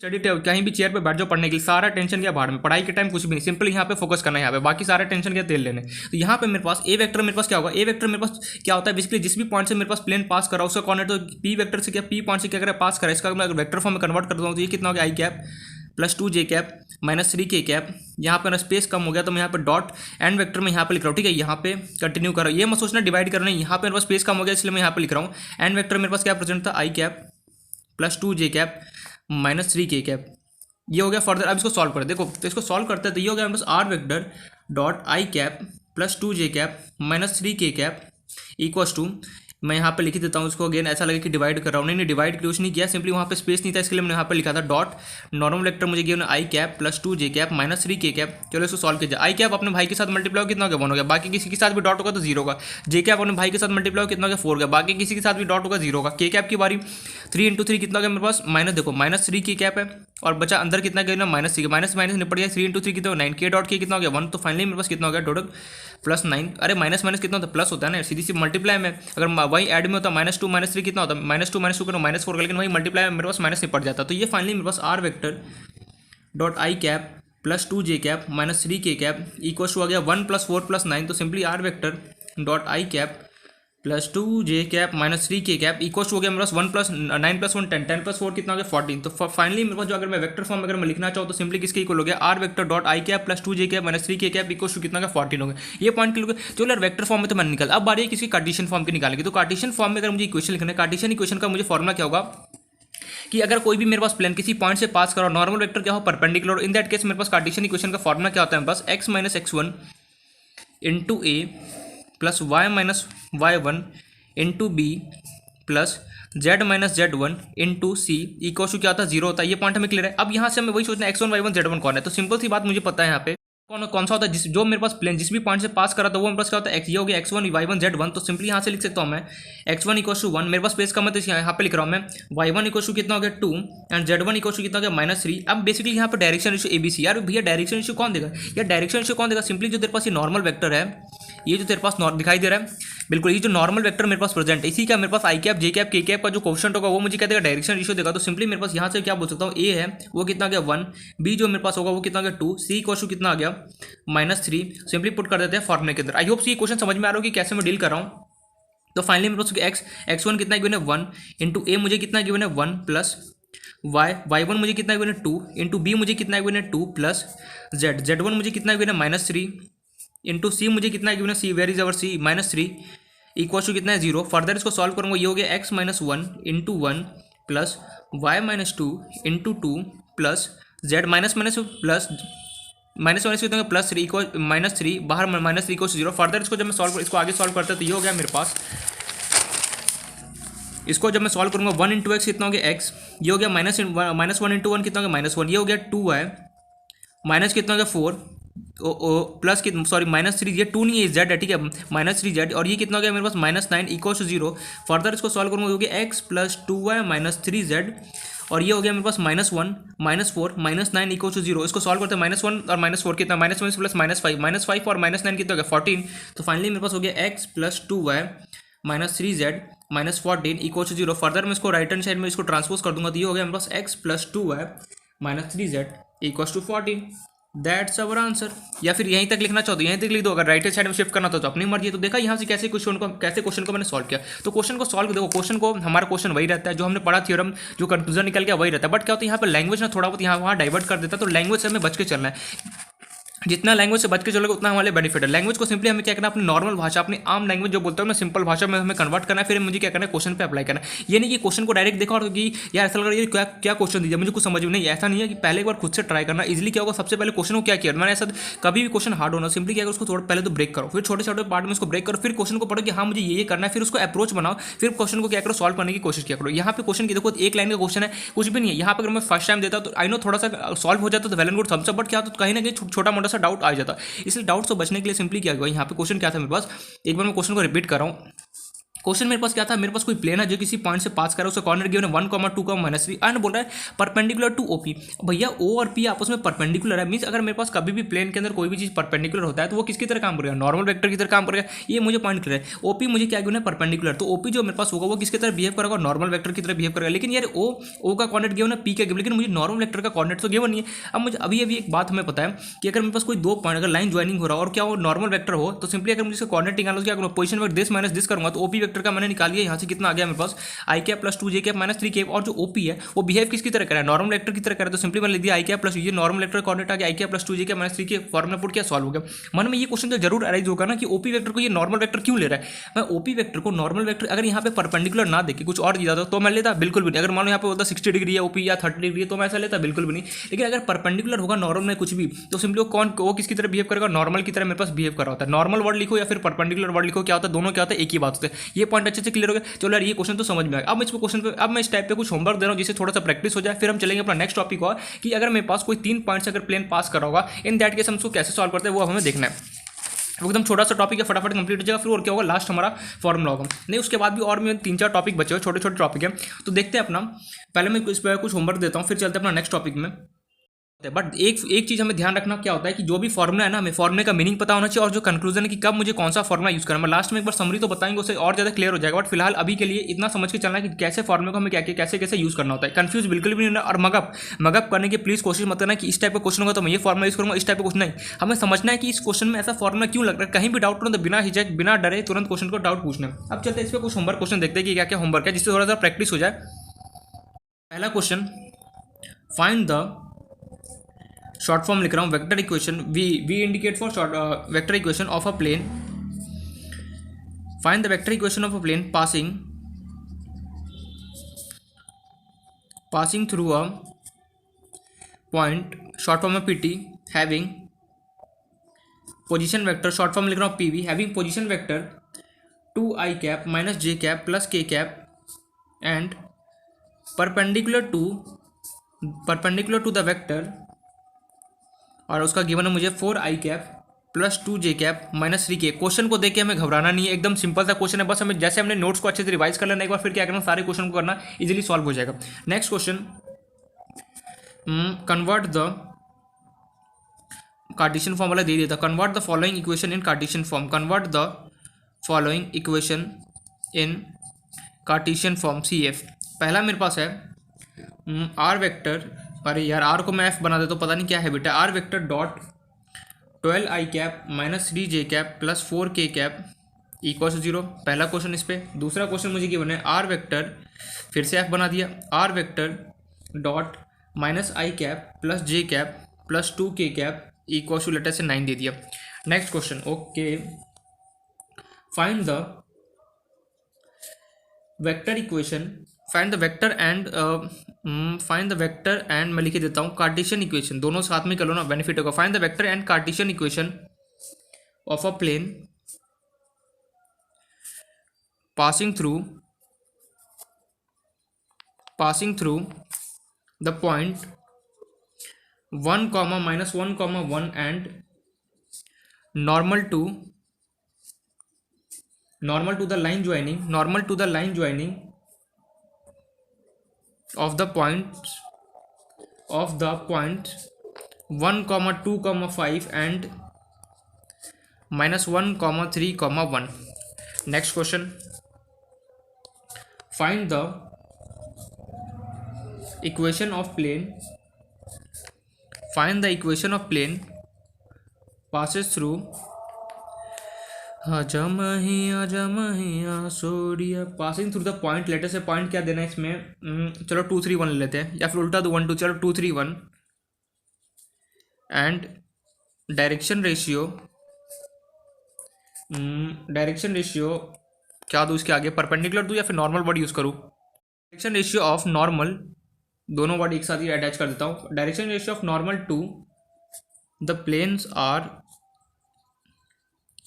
स्टडी कहीं भी चेयर पे बैठ जाओ पढ़ने के लिए, सारा टेंशन क्या बाहर में, पढ़ाई के टाइम कुछ भी नहीं, सिंपल यहाँ पे फोकस करना है, यहाँ पे बाकी सारे टेंशन क्या तेल लेने। तो यहाँ पे मेरे पास ए वेक्टर मेरे पास क्या होगा, ए वेक्टर मेरे पास क्या होता है बेसिकली जिस भी पॉइंट से मेरे पास प्लेन पास करा उसका कॉर्डिनेट, तो पी वेक्टर से क्या पी पॉइंट से क्या करें पास करा, इसका मैं वेक्टर फॉर्म में कन्वर्ट करता हूँ तो ये कितना हो गया I cap plus 2j cap minus 3k cap. यहाँ पर स्पेस कम हो गया तो मैं यहाँ पे डॉट एंड वेक्टर में यहाँ पे लिख रहा हूँ, ठीक है। यहाँ पे कंटिन्यू करो, ये मत सोचना डिवाइड करना है, यहाँ पे मेरे पास स्पेस कम हो गया इसलिए मैं यहाँ पे लिख रहा हूँ। एंड वेक्टर मेरे पास क्या प्रेजेंट था I cap plus 2j cap minus 3k cap, ये हो गया फर्दर। अब इसको सॉल्व कर देखो, तो इसको सॉल्व करते हैं तो ये हो गया मेरे पास R vector dot I cap plus 2j cap minus 3k cap equals to, मैं यहाँ पे लिख देता हूँ इसको, अगेन ऐसा लगे कि डिवाइड कर रहा हूँ, नहीं डिवाइड कुछ नहीं किया, सिंपली वहाँ पे स्पेस नहीं था इसके लिए मैंने यहाँ पे लिखा था डॉट नॉर्मल वेक्टर मुझे given I cap plus 2j cap minus 3k cap. चलो इसको सॉल्व कीजिए, आई कैप अपने भाई के साथ मल्टीप्लाई कितना हो गया 1 हो गया, बाकी किसी के साथ भी डॉट होगा तो 0 होगा। जे कैप अपने भाई के साथ मल्टीप्लाई कितना हो गया 4 हो गया, बाकी किसी के साथ भी डॉट होगा 0 होगा। के कैप की बारी 3 × 3 कितना हो गया मेरे पास माइनस, देखो माइनस 3k कैप है और बचा अंदर कितना गया माइनस 3, माइनस माइनस निपट गया, 3 × 3 कितना 9, के डॉट के कितना हो गया 1, तो फाइनली मेरे पास कितना हो गया टोटल प्लस 9। अरे माइनस माइनस कितना होता है प्लस होता है ना, सीधी सी मल्टीप्लाई में अगर वही ऐड में होता -2 -3 कितना होता है -2 करो -4 का, लेकिन वही मल्टीप्लाई में मेरे पास माइनस निपट जाता। तो ये फाइनली मेरे पास R vector dot I cap plus 2j cap minus 3k cap equals to आ गया 1 + 4 + 9, तो सिंपली आर वेक्टर डॉट आई cap plus 2j cap minus 3k cap equals हो गया मेरे पास 1 + 9 + 1 10, 10 + 4 कितना हो गया 14। तो फाइनली मेरे पास जो अगर मैं वेक्टर फॉर्म अगर मैं लिखना चाहूँ तो सिंपली किसके इक्वल हो गया r vector dot I cap plus 2j cap minus 3k cap equals to कितना का 14 हो गया। ये पॉइंट के लिए चलो यार वेक्टर फॉर्म में तो मैंने निकाल, अब बारी है किसी कार्टेशियन फॉर्म की निकालेंगे। तो कार्टेशियन फॉर्म में अगर मुझे इक्वेशन लिखना है, कार्टेशियन इक्वेशन का मुझे फॉर्मुला क्या होगा कि अगर कोई भी मेरे पास प्लेन किसी पॉइंट से पास करो, नॉर्मल वेक्टर क्या हो परपेंडिकुलर, इन दैट केस मेरे पास कार्टेशियन इक्वेशन का फॉर्मुला क्या होता है मेरे पास x - x1 into a plus y - y1 into B plus z - z1 into c equal to क्या होता है 0 होता है। ये पॉइंट हमें क्लियर है। अब यहाँ से हमें वही सोचना है x1 y1 z1 कौन है, तो सिंपल सी बात मुझे पता है यहाँ पे कौन सा होता है, जो मेरे पास प्लेन जिस भी पॉइंट से पास करा था वो मेरे पास क्या होता है, ये हो गया x1 y1 z1, तो सिंपली यहाँ से लिख सकता हूँ मैं x1 = 1, मेरे पास स्पेस कम है तो यहाँ पे लिख रहा हूँ मैं y1 = कितना हो गया 2 एंड z1 = कितना हो गया -3। अब बेसिकली यहाँ पे डायरेक्शन इशू ABC, यार भैया डायरेक्शन इशू कौन देगा, यार डायरेक्शन इशू कौन देगा, सिंपली जो तेरे पास ये नॉर्मल वेक्टर है, ये जो तेरे पास दिखाई दे रहा है बिल्कुल, ये जो नॉर्मल वेक्टर मेरे पास प्रेजेंट है इसी का मेरे पास आई कैप जे कैप के कैप का जो क्वेश्चन होगा वो मुझे क्या देगा डायरेक्शन रेशियो देगा। तो सिंपली मेरे पास यहाँ से क्या बोल सकता हूँ, ए है वो कितना गया 1, बी जो मेरे पास होगा वो कितना गया 2, सी क्वेश्चन कितना आ गया -3। सिंपली पुट कर देते हैं फॉर्मूले के अंदर। आई होप ये क्वेश्चन समझ में आ रहा हो कि कैसे मैं डील कर रहा हूँ। तो फाइनली मेरे पास x1 कितना गिवन है 1 इंटू ए मुझे कितना गिवन है 1 प्लस y1 मुझे कितना गिवन है 2 इंटू बी मुझे कितना गिवन है 2 प्लस z1 मुझे कितना गिवन है -3 इंटू सी मुझे कितना गिवन है C, where is our C -3 equal to कितना है 0। फर्दर इसको सॉल्व करूँगा, ये हो गया x - 1 into 1 plus y - 2 into 2 plus z minus plus minus कितना +3 इक्वल -3 बाहर -3 इक्वल 0। फर्दर इसको जब मैं सॉल्व इसको आगे सॉल्व करता तो ये हो गया मेरे पास, इसको जब मैं सॉल्व करूँगा 1 × x कितना हो गया x, ये हो गया -1 × 1 कितना हो गया -1, ये हो गया 2 है माइनस कितना हो गया 4 प्लस कितना सॉरी -3, ये 2 नहीं है z है, ठीक है -3z, और ये कितना हो गया मेरे पास -9 इक्वल टू 0। फर्दर इसको सॉल्व करूँगा, हो गया x + 2y - 3z, और ये हो गया मेरे पास -1 -4 -9 इक्वल टू 0। इसको सॉल्व करते हैं -1 और -4 कितना -1 प्लस -5 और -9 कितना हो गया 14। तो फाइनली मेरे पास हो गया x + 2y - 3z -14 equal to 0। Further मैं इसको राइट हैंड साइड में इसको ट्रांसपोज कर दूंगा तो ये हो गया मेरे पास x + 2y - 3z equal to 14। That's our answer. या फिर यहीं तक लिखना चाहो तो यहीं तक लिख दो, अगर राइट हैंड साइड में शिफ्ट करना तो अपनी मर्जी है। तो देखा यहाँ से कैसे क्वेश्चन को मैंने सॉल्व किया। तो क्वेश्चन को सॉल्व देखो, क्वेश्चन को हमारा क्वेश्चन वही रहता है जो हमने पढ़ा थ्योरम, जो कंक्लूजन निकल गया वही रहता है। बट क्या होता है यहाँ पर लैंग्वेज ना थोड़ा बहुत यहाँ वहाँ डाइवर्ट कर देता है, तो लैंग्वेज से हमें बच के चलना है। जितना लैंग्वेज से बच के चलोगे उतना हमारे बेनिफिट है। लैंग्वेज को सिंपली हमें क्या करना है, अपनी नॉर्मल भाषा, अपनी आम लैंग्वेज जो बोलते हो ना सिंपल भाषा में हमें कन्वर्ट करना है, फिर मुझे क्या करना है क्वेश्चन पे अप्लाई करना है। ये नहीं कि क्वेश्चन को डायरेक्ट देखा और कि यार ऐसा लग रहा है क्या क्या क्वेश्चन दीजिए मुझे कुछ समझ में नहीं, ऐसा नहीं है कि पहले एक बार खुद से ट्राई करना इजिली क्या होगा। सबसे पहले क्वेश्चन को क्या किया मैंने, ऐसा कभी भी क्वेश्चन हार्ड होना सिंपली क्या उसको थोड़ा पहले तो ब्रेक करो, फिर छोटे छोटे पार्ट में उसको ब्रेक करो, फिर क्वेश्चन को पढ़ो कि हाँ मुझे ये करना है, फिर उसको अप्रोच बनाओ, फिर क्वेश्चन को क्या करो सॉल्व करने की कोशिश किया करो। यहाँ पे क्वेश्चन की देखो एक लाइन का क्वेश्चन है, कुछ भी नहीं है। यहाँ पर अगर मैं फर्स्ट टाइम देता तो आई नो थोड़ा सा सॉल्व हो जाता तो well and good thumbs up, but क्या होता कहीं ना कहीं छोटा मोटा सा डाउट आ जाता। इसलिए डाउट से बचने के लिए सिंपली क्या हुआ, यहाँ पे क्वेश्चन क्या था मेरे पास, एक बार मैं क्वेश्चन को रिपीट कर रहा हूँ। क्वेश्चन मेरे पास क्या था, मेरे पास कोई प्लेन है जो किसी पॉइंट से पास कर रहा है, उसका कॉर्डिनेट गिवन है 1,2,-3 एंड बोल रहा है परपेंडिकुलर टू ओपी। भैया ओ और पी आपस में परपेंडिकुलर है, मीन्स अगर मेरे पास कभी भी प्लेन के अंदर कोई भी चीज परपेंडिकुलर होता है तो वो किसकी तरह काम करेगा, नॉर्मल वेक्टर की तरह काम करेगा। ये मुझे पॉइंट क्लियर है। ओपी मुझे क्या गिवन है, परपेंडिकुलर, तो ओपी जो मेरे पास होगा वो किसकी तरह बिहेव करेगा, नॉर्मल वेक्टर की तरह बिहेव करेगा। लेकिन यार ओ का कॉर्डिनेट गिवन है, पी का गिवन, लेकिन मुझे नॉर्मल वेक्टर का कॉर्डिनेट तो गिवन नहीं है। अब मुझे अभी अभी एक बात हमें पता है कि अगर मेरे पास कोई दो पॉइंट, अगर लाइन ज्वाइनिंग हो रहा हो और क्या वो नॉर्मल वेक्टर हो, तो सिंपली अगर मुझे इसका कॉर्डिनेट निकालना, क्या करूँगा, position vector this minus this करूंगा, तो ओपी वेक्टर का मैंने निकाल लिया। यहाँ से कितना आ गया मेरे पास, आई कैप प्लस 2j कैप-3k। और जो ओपी है वो बिहेव किसकी तरह करा है, नॉर्मल वेक्टर की तरह करा है। तो सिंपली मैंने लिख दिया आई कैप प्लस ये नॉर्मल वेक्टर कॉर्डिनेट आ गया, I cap plus 2j cap, formula put किया, सॉल्व हो गया। मन में ये क्वेश्चन तो जरूर अराइज होगा ना कि ओपी वेक्टर को ये नॉर्मल वेक्टर क्यों ले रहा है। मैं ओपी वेक्टर को नॉर्मल वेक्टर अगर यहाँ पे परपेंडिकुलर ना देके कुछ और दिया था तो मैं लेता बिल्कुल भी नहीं। अगर मान लो यहाँ पे होता 60 डिग्री है ओपी या 30 डिग्री है तो मैं ऐसा लेता बिल्कुल भी नहीं। लेकिन अगर परपेंडिकुलर होगा नॉर्मल में कुछ भी, तो सिंपली वो किसकी तरह बिहेव करेगा, नॉर्मल की तरह मेरे पास बिहेव कर रहा होता है। नॉर्मल वर्ड लिखो या फिर परपेंडिकुलर वर्ड लिखो, क्या होता है, दोनों क्या होता है, एक ही बात होता है। ये पॉइंट अच्छे से क्लियर हो गया। चलो यार ये क्वेश्चन तो समझ में आया। अब इस क्वेश्चन पे, अब मैं इस टाइप पे कुछ होमवर्क दे रहा हूँ जिससे थोड़ा सा प्रैक्टिस हो जाए, फिर हम चलेंगे अपना नेक्स्ट टॉपिक और कि अगर मेरे पास कोई 3 पॉइंट्स अगर प्लेन पास कर रहा होगा, इन दैट केस हम उसको कैसे सॉल्व करते हैं वो हमें देखना है। वो एकदम छोटा सा टॉपिक है, फटाफट कंप्लीट हो जाएगा। फिर और क्या होगा, लास्ट हमारा फॉर्मूला होगा। नहीं उसके बाद भी और भी 3-4 टॉपिक बचे हुए, छोटे छोटे टॉपिक है, तो देखते हैं अपना। पहले मैं इस पर कुछ होमवर्क देता हूँ, फिर चलते हैं अपना नेक्स्ट टॉपिक में। बट एक चीज हमें ध्यान रखना क्या होता है कि जो भी फॉर्मुला है ना, हमें फॉर्मुले का मीनिंग पता होना चाहिए और जो कंक्लूजन है कि कब मुझे कौन सा फॉर्मुला यूज करना है। मैं लास्ट में एक बार समरी तो बताएंगे, उससे और ज्यादा क्लियर हो जाएगा। बट फिलहाल अभी के लिए इतना समझ के चलना है कि कैसे फॉर्मुले को हमें क्या कैसे कैसे यूज करना होता है। कंफ्यूज बिल्कुल भी नहीं होना। और मगअप करने की प्लीज कोशिश मत करना कि इस टाइप का क्वेश्चन होगा तो मैं ये फॉर्मुला यूज करूंगा, इस टाइप का कुछ नहीं। हमें समझना है कि इस क्वेश्चन में ऐसा फॉर्मुला क्यों लग रहा है। कहीं भी डाउट करो तो बिना हिचक बिना डरे तुरंत क्वेश्चन को डाउट पूछना है। अब चलते हैं इस पर कुछ होमवर्क क्वेश्चन देखते हैं कि क्या क्या होमवर्क है, जिससे थोड़ा सा प्रैक्टिस हो जाए। पहला question, find the short form लिख रहा हूँ, vector equation we indicate for short vector equation of a plane. Find the vector equation of a plane passing through a point, short form में PT, having position vector, short form लिख रहा हूँ PV, having position vector 2i cap minus j cap plus k cap and perpendicular to the vector, और उसका given है मुझे 4i cap plus 2j cap minus 3k। Question को देख के हमें घबराना नहीं है, एकदम सिंपल सा क्वेश्चन है। बस हमें जैसे हमने नोट्स को अच्छे से रिवाइज कर लेना, एक बार फिर क्या करना, सारे क्वेश्चन को करना, इजीली सॉल्व हो जाएगा। Next question, convert the Cartesian form वाला दे दिया था, convert the following equation in Cartesian form, convert the following equation in Cartesian form CF। पहला मेरे पास है आर वेक्टर, अरे यार आर को मैं एफ बना देता हूँ, पता नहीं क्या है बेटा, R vector dot 12i cap minus 3j cap plus 4k cap equal to 0। पहला क्वेश्चन इस पे। दूसरा क्वेश्चन मुझे गिवन है आर वेक्टर, फिर से एफ बना दिया, R vector dot minus I cap plus j cap plus 2k cap equal to later से 9 दे दिया। Next question, okay, find the vector equation, find the vector and मैं लिख देता हूँ कार्टेशियन इक्वेशन, दोनों साथ में कर लो ना, बेनिफिट होगा। Find the vector and Cartesian equation of a plane passing through the point 1, -1, 1 and normal to the line joining of the points 1, 2, 5 and -1, 3, 1। next question, find the equation of plane passes through आजा महिया सोरिया, passing through the point, letter से point क्या देना है इसमें, चलो 2, 3, 1 ले लेते हैं, या फिर उल्टा 2, 1, 2, चलो 2, 3, 1 एंड डायरेक्शन रेशियो क्या दूँ इसके आगे, परपेंडिकुलर दूँ या फिर नॉर्मल वर्ड यूज़ करूँ, डायरेक्शन रेशियो ऑफ नॉर्मल, दोनों वर्ड एक साथ ही अटैच कर देता हूँ, direction ratio of normal to the planes are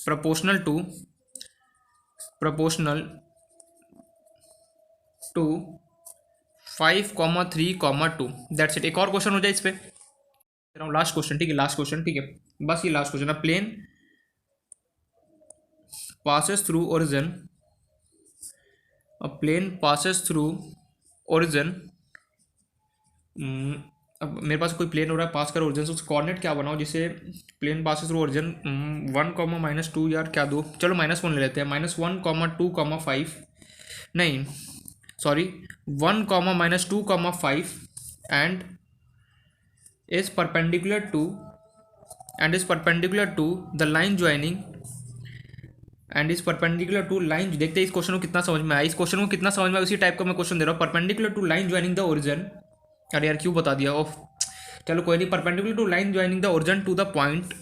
proportional to 5, 3, 2। That's it. एक और क्वेश्चन हो जाए इस पे, लास्ट क्वेश्चन, ठीक है, लास्ट क्वेश्चन, ठीक है, बस ये लास्ट क्वेश्चन है। प्लेन passes through origin अ प्लेन पासेस थ्रू ओरिजिन, अब मेरे पास कोई प्लेन हो रहा है पास कर ओरिजिन से, उसका कोऑर्डिनेट क्या बनाओ जिसे प्लेन पासेस थ्रू ओरिजिन 1, -2 यार क्या दो, चलो -1 ले लेते हैं, -1, 2, नहीं sorry 1, -2, 5 is perpendicular to the line joining and is perpendicular to line. देखते हैं इस क्वेश्चन को कितना समझ में आया, इस क्वेश्चन को कितना समझ में आया, उसी टाइप का मैं क्वेश्चन दे रहा हूँ। Perpendicular to line joining the origin, अरे यार क्यों बता दिया ऑफ, चलो कोई नहीं। Perpendicular to line joining the origin to the point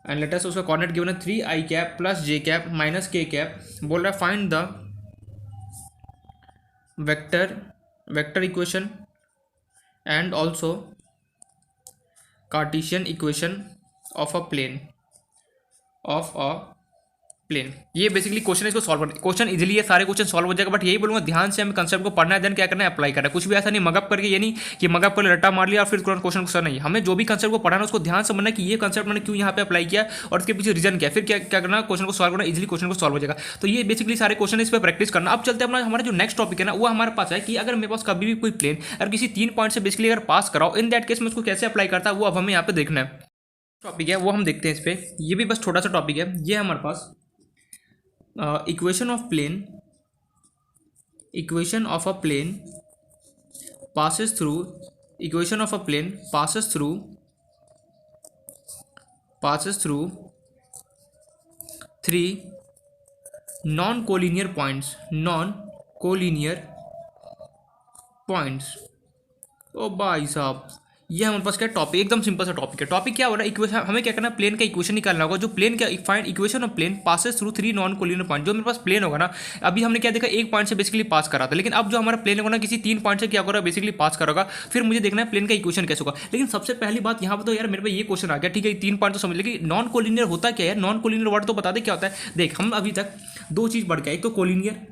and let us, उसका कोऑर्डिनेट गिवन है 3i cap plus j cap minus k cap. बोल रहा है find the vector equation and also Cartesian equation of a plane. ये basically question है, इसको solve करना। Question easily है, सारे क्वेश्चन सॉल्व हो जाएगा, बट यही बोलूंगा ध्यान से हमें कंसेप्ट को पढ़ना है, देन क्या करना है, अप्लाई करना है। कुछ भी ऐसा नहीं मगअप करके, ये नहीं कि मगअप कर रट्टा मार लिया और फिर क्वेश्चन को सर नहीं, हमें जो भी कंसेप्ट को पढ़ाना है उसको ध्यान से समझना कि ये कंसेप्ट मैंने क्यों यहाँ पे अप्लाई किया और उसके पीछे रीजन क्या है, फिर क्या करना, क्वेश्चन को सॉल्व करना, इजीली क्वेश्चन को सॉल्व हो जाएगा। तो ये बेसिकली सारे क्वेश्चन इस पर प्रैक्टिस करना। अब चलते हैं अपना, हमारा जो नेक्स्ट टॉपिक है ना वो हमारे पास है कि अगर मेरे पास कभी भी कोई प्लेन अगर किसी 3 पॉइंट से बेसिकली अगर पास कराओ, इन दैट केस में उसको कैसे अप्लाई करता है वो अब हमें यहाँ पे देखना है। टॉपिक है वो हम देखते हैं इस पर, ये भी बस छोटा सा टॉपिक है। ये हमारे पास equation of a plane passes through 3 non-collinear points। ओ भाई साहब, ये हमारे पास क्या टॉपिक, एकदम सिंपल सा टॉपिक है। टॉपिक क्या हो रहा है, इक्वेशन हमें क्या करना है, प्लेन का इक्वेशन निकालना होगा। जो प्लेन का find equation of plane passes through 3 non collinear point. जो मेरे पास प्लेन होगा ना, अभी हमने क्या देखा, एक पॉइंट से बेसिकली पास करा था, लेकिन अब जो हमारा प्लेन होगा ना किसी 3 पॉइंट से क्या होगा, बेसिकली पास करोगा, फिर मुझे देखना है प्लेन का इक्वेशन कैसे होगा। लेकिन सबसे पहली बात यहाँ पर तो यार मेरे पे ये क्वेश्चन आ गया, ठीक है 3 पॉइंट तो समझ, लेकिन नॉन कोलिनियर होता क्या है, नॉन कोलिनियर वर्ड तो बता दे क्या होता है। देख, हम अभी तक 2 चीज़ बढ़ गया, एक तो कोलिनियर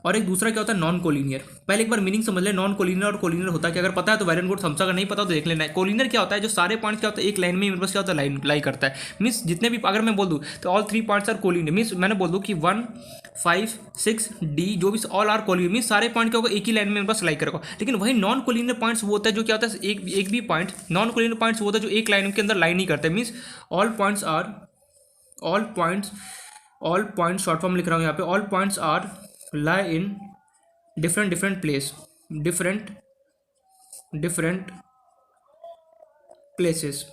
और एक दूसरा क्या होता है नॉन कोलिनियर। पहले एक बार मीनिंग समझ ले, नॉन कोलिनियर और कोलिनियर होता क्या, अगर पता है तो वेरी गुड, समझा, अगर नहीं पता तो देख लेना है। कोलिनियर क्या होता है, जो सारे पॉइंट्स क्या होता है एक लाइन में मेरे पास क्या होता है लाइन लाई करता है। मीन्स जितने भी, अगर मैं बोल दूँ तो all 3 points are collinear, means मैंने बोल दूँ कि 1, 5, 6 D जो भी ऑल आर कोलिनियर, मीन्स सारे पॉइंट क्या होगा एक ही लाइन में मेरे पास लाई करेगा। लेकिन वही नॉन कोलिनियर पॉइंट्स वो होता है जो क्या होता है एक भी पॉइंट, नॉन कोलिनियर पॉइंट्स वो होता है जो एक लाइन के अंदर लाइन नहीं करते। Means all points short form लिख रहा हूँ यहाँ पे, all points are lie in different places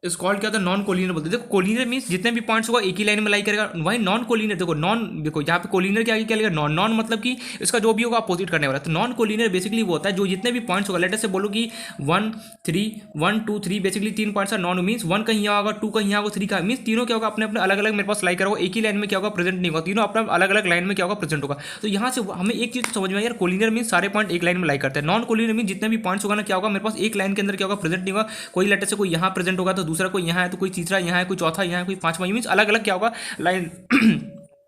इस कॉल्ड क्या होता है नॉन कोलिनियर बोलते हैं। देखो कोलिनियर मींस जितने भी पॉइंट्स होगा एक ही लाइन में लाई करेगा, वही नॉन कोलिनियर। देखो यहाँ पे कोलिनियर क्या क्या लिखा, नॉन मतलब कि इसका जो भी होगा अपोजिट करने वाला। तो नॉन कोलिनियर बेसिकली वो होता है जो जितने भी पॉइंट्स होगा, लेटर से बोलो कि 1, 2, 3 बेसिकली 3 पॉइंट्स है नॉन, मींस 1 कहीं यहाँ होगा, 2 कहीं यहाँ होगा, 3 का, मींस तीनों क्या होगा अपने अपने अलग अलग मेरे पास लाई करोगे, एक ही लाइन में क्या होगा प्रेजेंट नहीं होगा, तीनों अपना अलग अलग लाइन में क्या होगा प्रेजेंट होगा। तो यहाँ से हमें एक चीज़ समझ में यार, कोलिनियर मींस सारे पॉइंट एक लाइन में लाई करते हैं, नॉन कोलिनियर मींस जितने भी पॉइंट्स होगा ना क्या होगा मेरे पास एक लाइन के अंदर क्या होगा प्रेजेंट नहीं होगा। कोई लेटर से कोई यहाँ प्रेजेंट होगा तो दूसरा कोई यहाँ है, तो कोई तीसरा यहाँ है, कोई चौथा यहाँ है, कोई पांचवा, मींस अलग अलग क्या होगा लाइन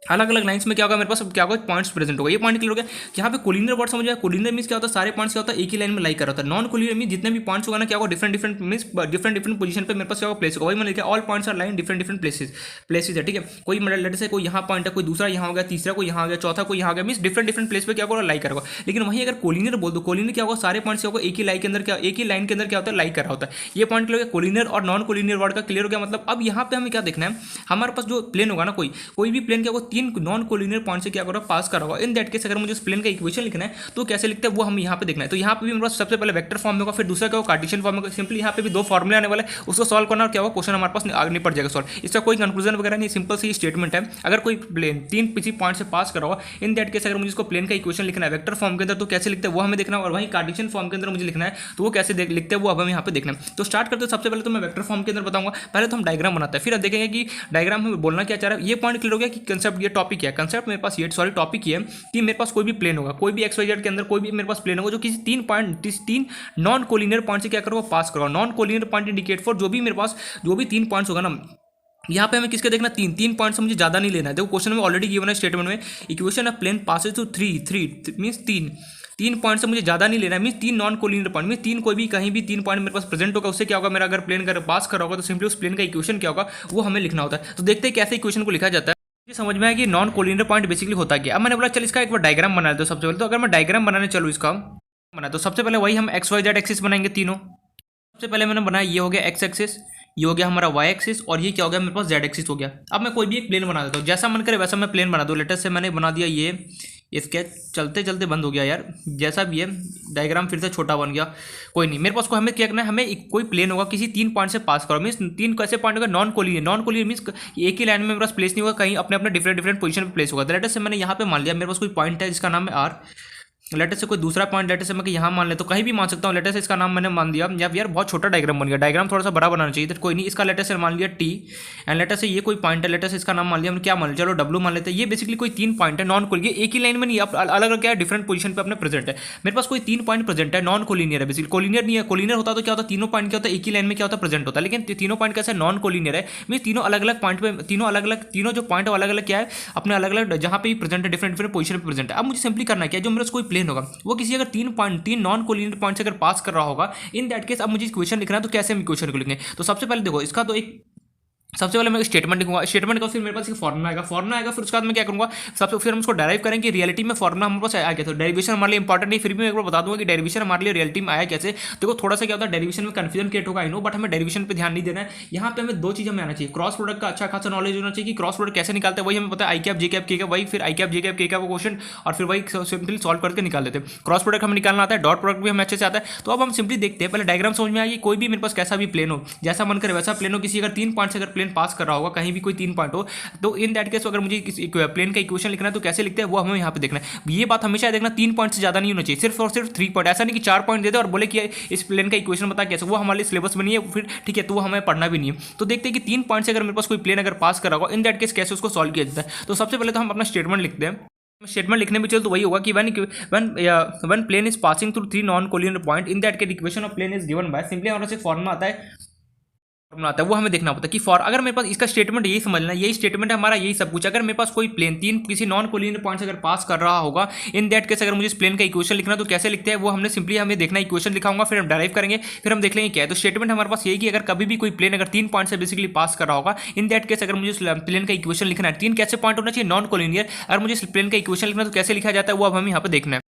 अलग अलग लाइंस में क्या होगा मेरे पास क्या होगा पॉइंट्स प्रेजेंट होगा। ये पॉइंट क्लियर हो गया। यहाँ पे कोलिनियर वर्ड समझ आया, कोलिनियर मींस क्या होता है सारे पॉइंट्स क्या होता है एक ही लाइन में लाई कर होता है। नॉन कोलिनियर मींस जितने भी पॉइंट्स होगा ना क्या होगा डिफरेंट मींस डिफरेंट पोजीशन पे मेरे पास क्या होगा प्लेस होगा। वही मैंने लिखा all points are line different places है, ठीक है। कोई मतलब लेटर से कोई यहाँ पॉइंट है, कोई दूसरा यहाँ हो गया, तीसरा कोई यहाँ हो गया, चौथा कोई यहाँ हो गया, मींस डिफरेंट प्लेस पे क्या होगा लाई करेगा। लेकिन वहीं अगर कोलिनियर बोल दो, कोलिनियर क्या होगा सारे पॉइंट्स क्या होगा एक ही लाइन के अंदर क्या एक ही लाइन के अंदर क्या होता है लाई कर रहा होता है। ये पॉइंट क्लियर हो गया कोलिनियर और नॉन कोलिनियर वर्ड का क्लियर हो गया। मतलब अब यहाँ पे हमें क्या देखना है, हमारे पास जो प्लेन होगा ना कोई भी प्लेन क्या होगा 3 नॉन कोलिनियर पॉइंट से क्या करो पास करा होगा। इन दैट केस अगर मुझे उस प्लेन का इक्वेशन लिखना है तो कैसे लिखते हैं वो हम यहाँ पे देखना है। तो यहाँ पे भी मेरे पास सबसे पहले वेक्टर फॉर्म में होगा, फिर दूसरा क्या होगा कार्टेशियन फॉर्म में होगा। सिंपली यहाँ पे भी 2 फॉर्मूले आने वाले, उसको सॉल्व करना और क्या होगा क्वेश्चन हमारे पास आगे निपट जाएगा सॉल्व। इसका कोई कंक्लूजन वगैरह नहीं, सिंपल सी स्टेटमेंट है। अगर कोई प्लेन 3 किसी पॉइंट से पास करा होगा, इन दैट केस अगर मुझे इसको प्लेन का इक्वेशन लिखना है वेक्टर फॉर्म के अंदर तो कैसे लिखते हैं वो हमें देखना है, और वहीं कार्टेशियन फॉर्म के अंदर मुझे लिखना है तो वो कैसे लिखते हैं वो अब हमें यहाँ पे देखना है। तो स्टार्ट करते हैं। सबसे पहले तो मैं वेक्टर फॉर्म के अंदर बताऊंगा, पहले तो हम डायग्राम बनाते हैं, फिर देखेंगे कि डायग्राम में बोलना क्या चाह रहा है। ये पॉइंट क्लियर हो गया कि कंसेप्ट ये टॉपिक है, कंसेप्ट मेरे पास ये टॉपिक ये है कि मेरे पास कोई भी प्लेन होगा, कोई भी XYZ के अंदर कोई भी मेरे पास प्लेन होगा जो किसी 3 नॉन कोलिनियर पॉइंट से क्या करोगे पास करोगे। Non collinear point indicate for जो भी मेरे पास जो भी 3 पॉइंट्स होगा ना, यहाँ पे हमें किसके देखना 3 पॉइंट से मुझे ज़्यादा नहीं लेना है। देखो क्वेश्चन में ऑलरेडी गिवन है स्टेटमेंट में equation of plane passes through 3 means 3 point से मुझे ज़्यादा नहीं लेना है, means 3 non collinear point means 3 कोई भी कहीं भी 3 पॉइंट मेरे पास प्रेजेंट होगा। उससे क्या होगा मेरा अगर प्लेन कर पास करा होगा तो सिंपली उस प्लेन का इक्वेशन क्या होगा वो हमें लिखना होता है। तो देखते हैं कैसे इक्वेशन को लिखा जाता है। ये समझ में आया कि नॉन कोलिनियर पॉइंट बेसिकली होता क्या। अब मैंने बोला चल इसका एक बार डायग्राम बना लेते हो सबसे पहले। तो अगर मैं डायग्राम बनाने चलूँ इसका बना, तो सबसे पहले वही हम एक्स वाई जेड एक्सिस बनाएंगे तीनों। सबसे पहले मैंने बनाया ये हो गया एक्स एक्सिस, ये हो गया हमारा वाई एक्सिस, और ये क्या हो गया मेरे पास जेड एक्सिस हो गया। अब मैं कोई भी एक प्लेन बना देता हूँ, जैसा मन करे वैसा मैं प्लेन बना दूँ। लेटेस्ट से मैंने बना दिया ये स्केच, चलते चलते बंद हो गया यार, जैसा भी है डायग्राम फिर से छोटा बन गया, कोई नहीं। मेरे पास को हमें क्या करना है, हमें कोई प्लेन होगा किसी 3 पॉइंट से पास करो। मीन्स 3 कैसे पॉइंट होगा, non collinear. Non collinear means एक ही लाइन में मेरे पास प्लेस नहीं होगा, कहीं अपने अपने डिफरेंट डिफरेंट पोजीशन पे प्लेस होगा। तो लेटेस्ट से मैंने यहाँ पे मान लिया मेरे पास कोई पॉइंट है जिसका नाम है आर। लेटर से कोई दूसरा पॉइंट लेटर से मैं यहाँ मान ले तो कहीं भी मान सकता हूँ। लेटर से इसका नाम मैंने मान दिया, या यार बहुत छोटा डायग्राम बन गया, डायग्राम थोड़ा सा बड़ा बनाना चाहिए। तो कोई नहीं, इसका लेटर से मान लिया टी, एंड लेटर से ये कोई पॉइंट है, लेटर से इसका नाम मान लिया हमने क्या मान लिया, चलो डब्ल्यू मान लेते हैं। ये बेसिकली कोई 3 पॉइंट है नॉन कोलिनियर, एक ही लाइन में नहीं, अलग अलग क्या है डिफरेंट पोजीशन पे अपने प्रेजेंट है। मेरे पास कोई 3 पॉइंट प्रेजेंट है, नॉन कोलिनियर है बेसिकली। कोलिनियर नहीं है, कोलिनियर होता तो क्या होता, तीनों पॉइंट क्या होता है एक ही लाइन में क्या होता प्रेजेंट होता है। लेकिन तीनों पॉइंट कैसे नॉन कोलिनियर है, मीन तीनों अलग अलग पॉइंट पे, तीनों अलग अलग, तीनों जो पॉइंट है अलग अलग क्या है अपने अलग अलग जहाँ पे प्रेजेंट है, डिफरेंट डिफरेंट पोजीशन पे प्रेजेंट है। अब मुझे सिंपली करना क्या है, जो मेरे पास कोई प्लेन होगा वो किसी अगर 3 नॉन कोलिनियर पॉइंट से अगर पास कर रहा होगा, इन दैट केस अब मुझे इक्वेशन लिखना है। तो कैसे हम इक्वेशन को लिखेंगे, तो सबसे पहले देखो इसका तो एक सबसे पहले मैं स्टेटमेंट लिखूंगा, स्टेटमेंट का फिर मेरे पास एक फॉर्मुला आएगा, फॉर्मुला आएगा, फिर उसके बाद मैं क्या करूंगा सबसे फिर हम उसको डेराइव करेंगे कि रियलिटी में फॉर्मुला हमारे पास आया क्या। तो डेरिवेशन हमारे लिए इंपॉर्टेंट नहीं, फिर भी मैं एक बार बता दूंगा कि डेरिवेशन हमारे लिए रियलिटी में आया कैसे। देखो थोड़ा सा क्या होता है डेरिवेशन में कंफ्यूजन क्रिएट होगा आई नो, बट हमें डेरिवेशन पे ध्यान नहीं देना है। यहाँ पे हमें 2 चीज़ हमें आना चाहिए, क्रॉस प्रोडक्ट का अच्छा खासा नॉलेज होना चाहिए कि क्रॉस प्रोडक्ट कैसे निकालते हैं, वही हमें पता है आई कैप जे कैप के का, वही फिर आई कैप जे कैप के का वो क्वेश्चन, और फिर वही सिंपली सॉल्व करके निकाल देते हैं। क्रॉस प्रोडक्ट हमें निकालना आता है, डॉट प्रोडक्ट भी हमें अच्छे से आता है। तो अब हम सिंपली देखते हैं, पहले डायग्राम समझ में आएगी। कोई भी मेरे पास कैसा भी प्लेन हो, जैसा मन करे वैसा प्लेन हो, किसी अगर 3 पॉइंट से अगर प्लेन पास कर रहा होगा, कहीं भी कोई 3 पॉइंट हो, तो इन दैट केस अगर मुझे किसी प्लेन का इक्वेशन लिखना है तो कैसे लिखते हैं वो हमें यहाँ पे देखना है। ये बात हमेशा देखना 3 पॉइंट से ज्यादा नहीं होना चाहिए, सिर्फ और सिर्फ 3 पॉइंट। ऐसा नहीं कि 4 पॉइंट दे दे और बोले कि इस प्लेन का इक्वेशन बता कैसे, वो हमारे सिलेबस में नहीं है फिर, ठीक है, तो वो हमें पढ़ना भी नहीं है। तो देखते हैं कि 3 पॉइंट से अगर मेरे पास कोई प्लेन अगर पास कर रहा होगा, इन दैट केस कैसे उसको सॉल्व किया जाता है। तो सबसे पहले तो हम अपना स्टेटमेंट लिखते हैं। स्टेटमेंट लिखने में चल तो वही होगा कि one plane is passing through 3 non collinear point, in that case equation of plane is given by, simply हमारे पास एक फॉर्मूला आता है आता है वो हमें देखना होता है कि फॉर, अगर मेरे पास इसका स्टेटमेंट यही समझना, यही स्टेटमेंट है हमारा, यही सब कुछ। अगर मेरे पास कोई प्लेन 3 किसी नॉन कोलिनियर पॉइंट से अगर पास कर रहा होगा, इन दैट केस अगर मुझे इस प्लेन का इक्वेशन लिखना तो कैसे लिखते हैं वो हमने सिंपली हमें देखना, इक्वेशन लिखाऊंगा फिर हम डेराइव करेंगे, फिर हम देख लेंगे क्या है। तो स्टेटमेंट हमारे पास यही कि अगर कभी भी कोई प्लेन अगर 3 पॉइंट से बेसिकली पास कर रहा होगा, इन दैट केस अगर मुझे इस प्लेन का इक्वेशन लिखना है, 3 कैसे पॉइंट होना चाहिए नॉन कोलिनियर, अगर मुझे इस प्लेन का इक्वेशन लिखना तो कैसे लिखा जाता है वो अब हमें यहाँ पे देखना है।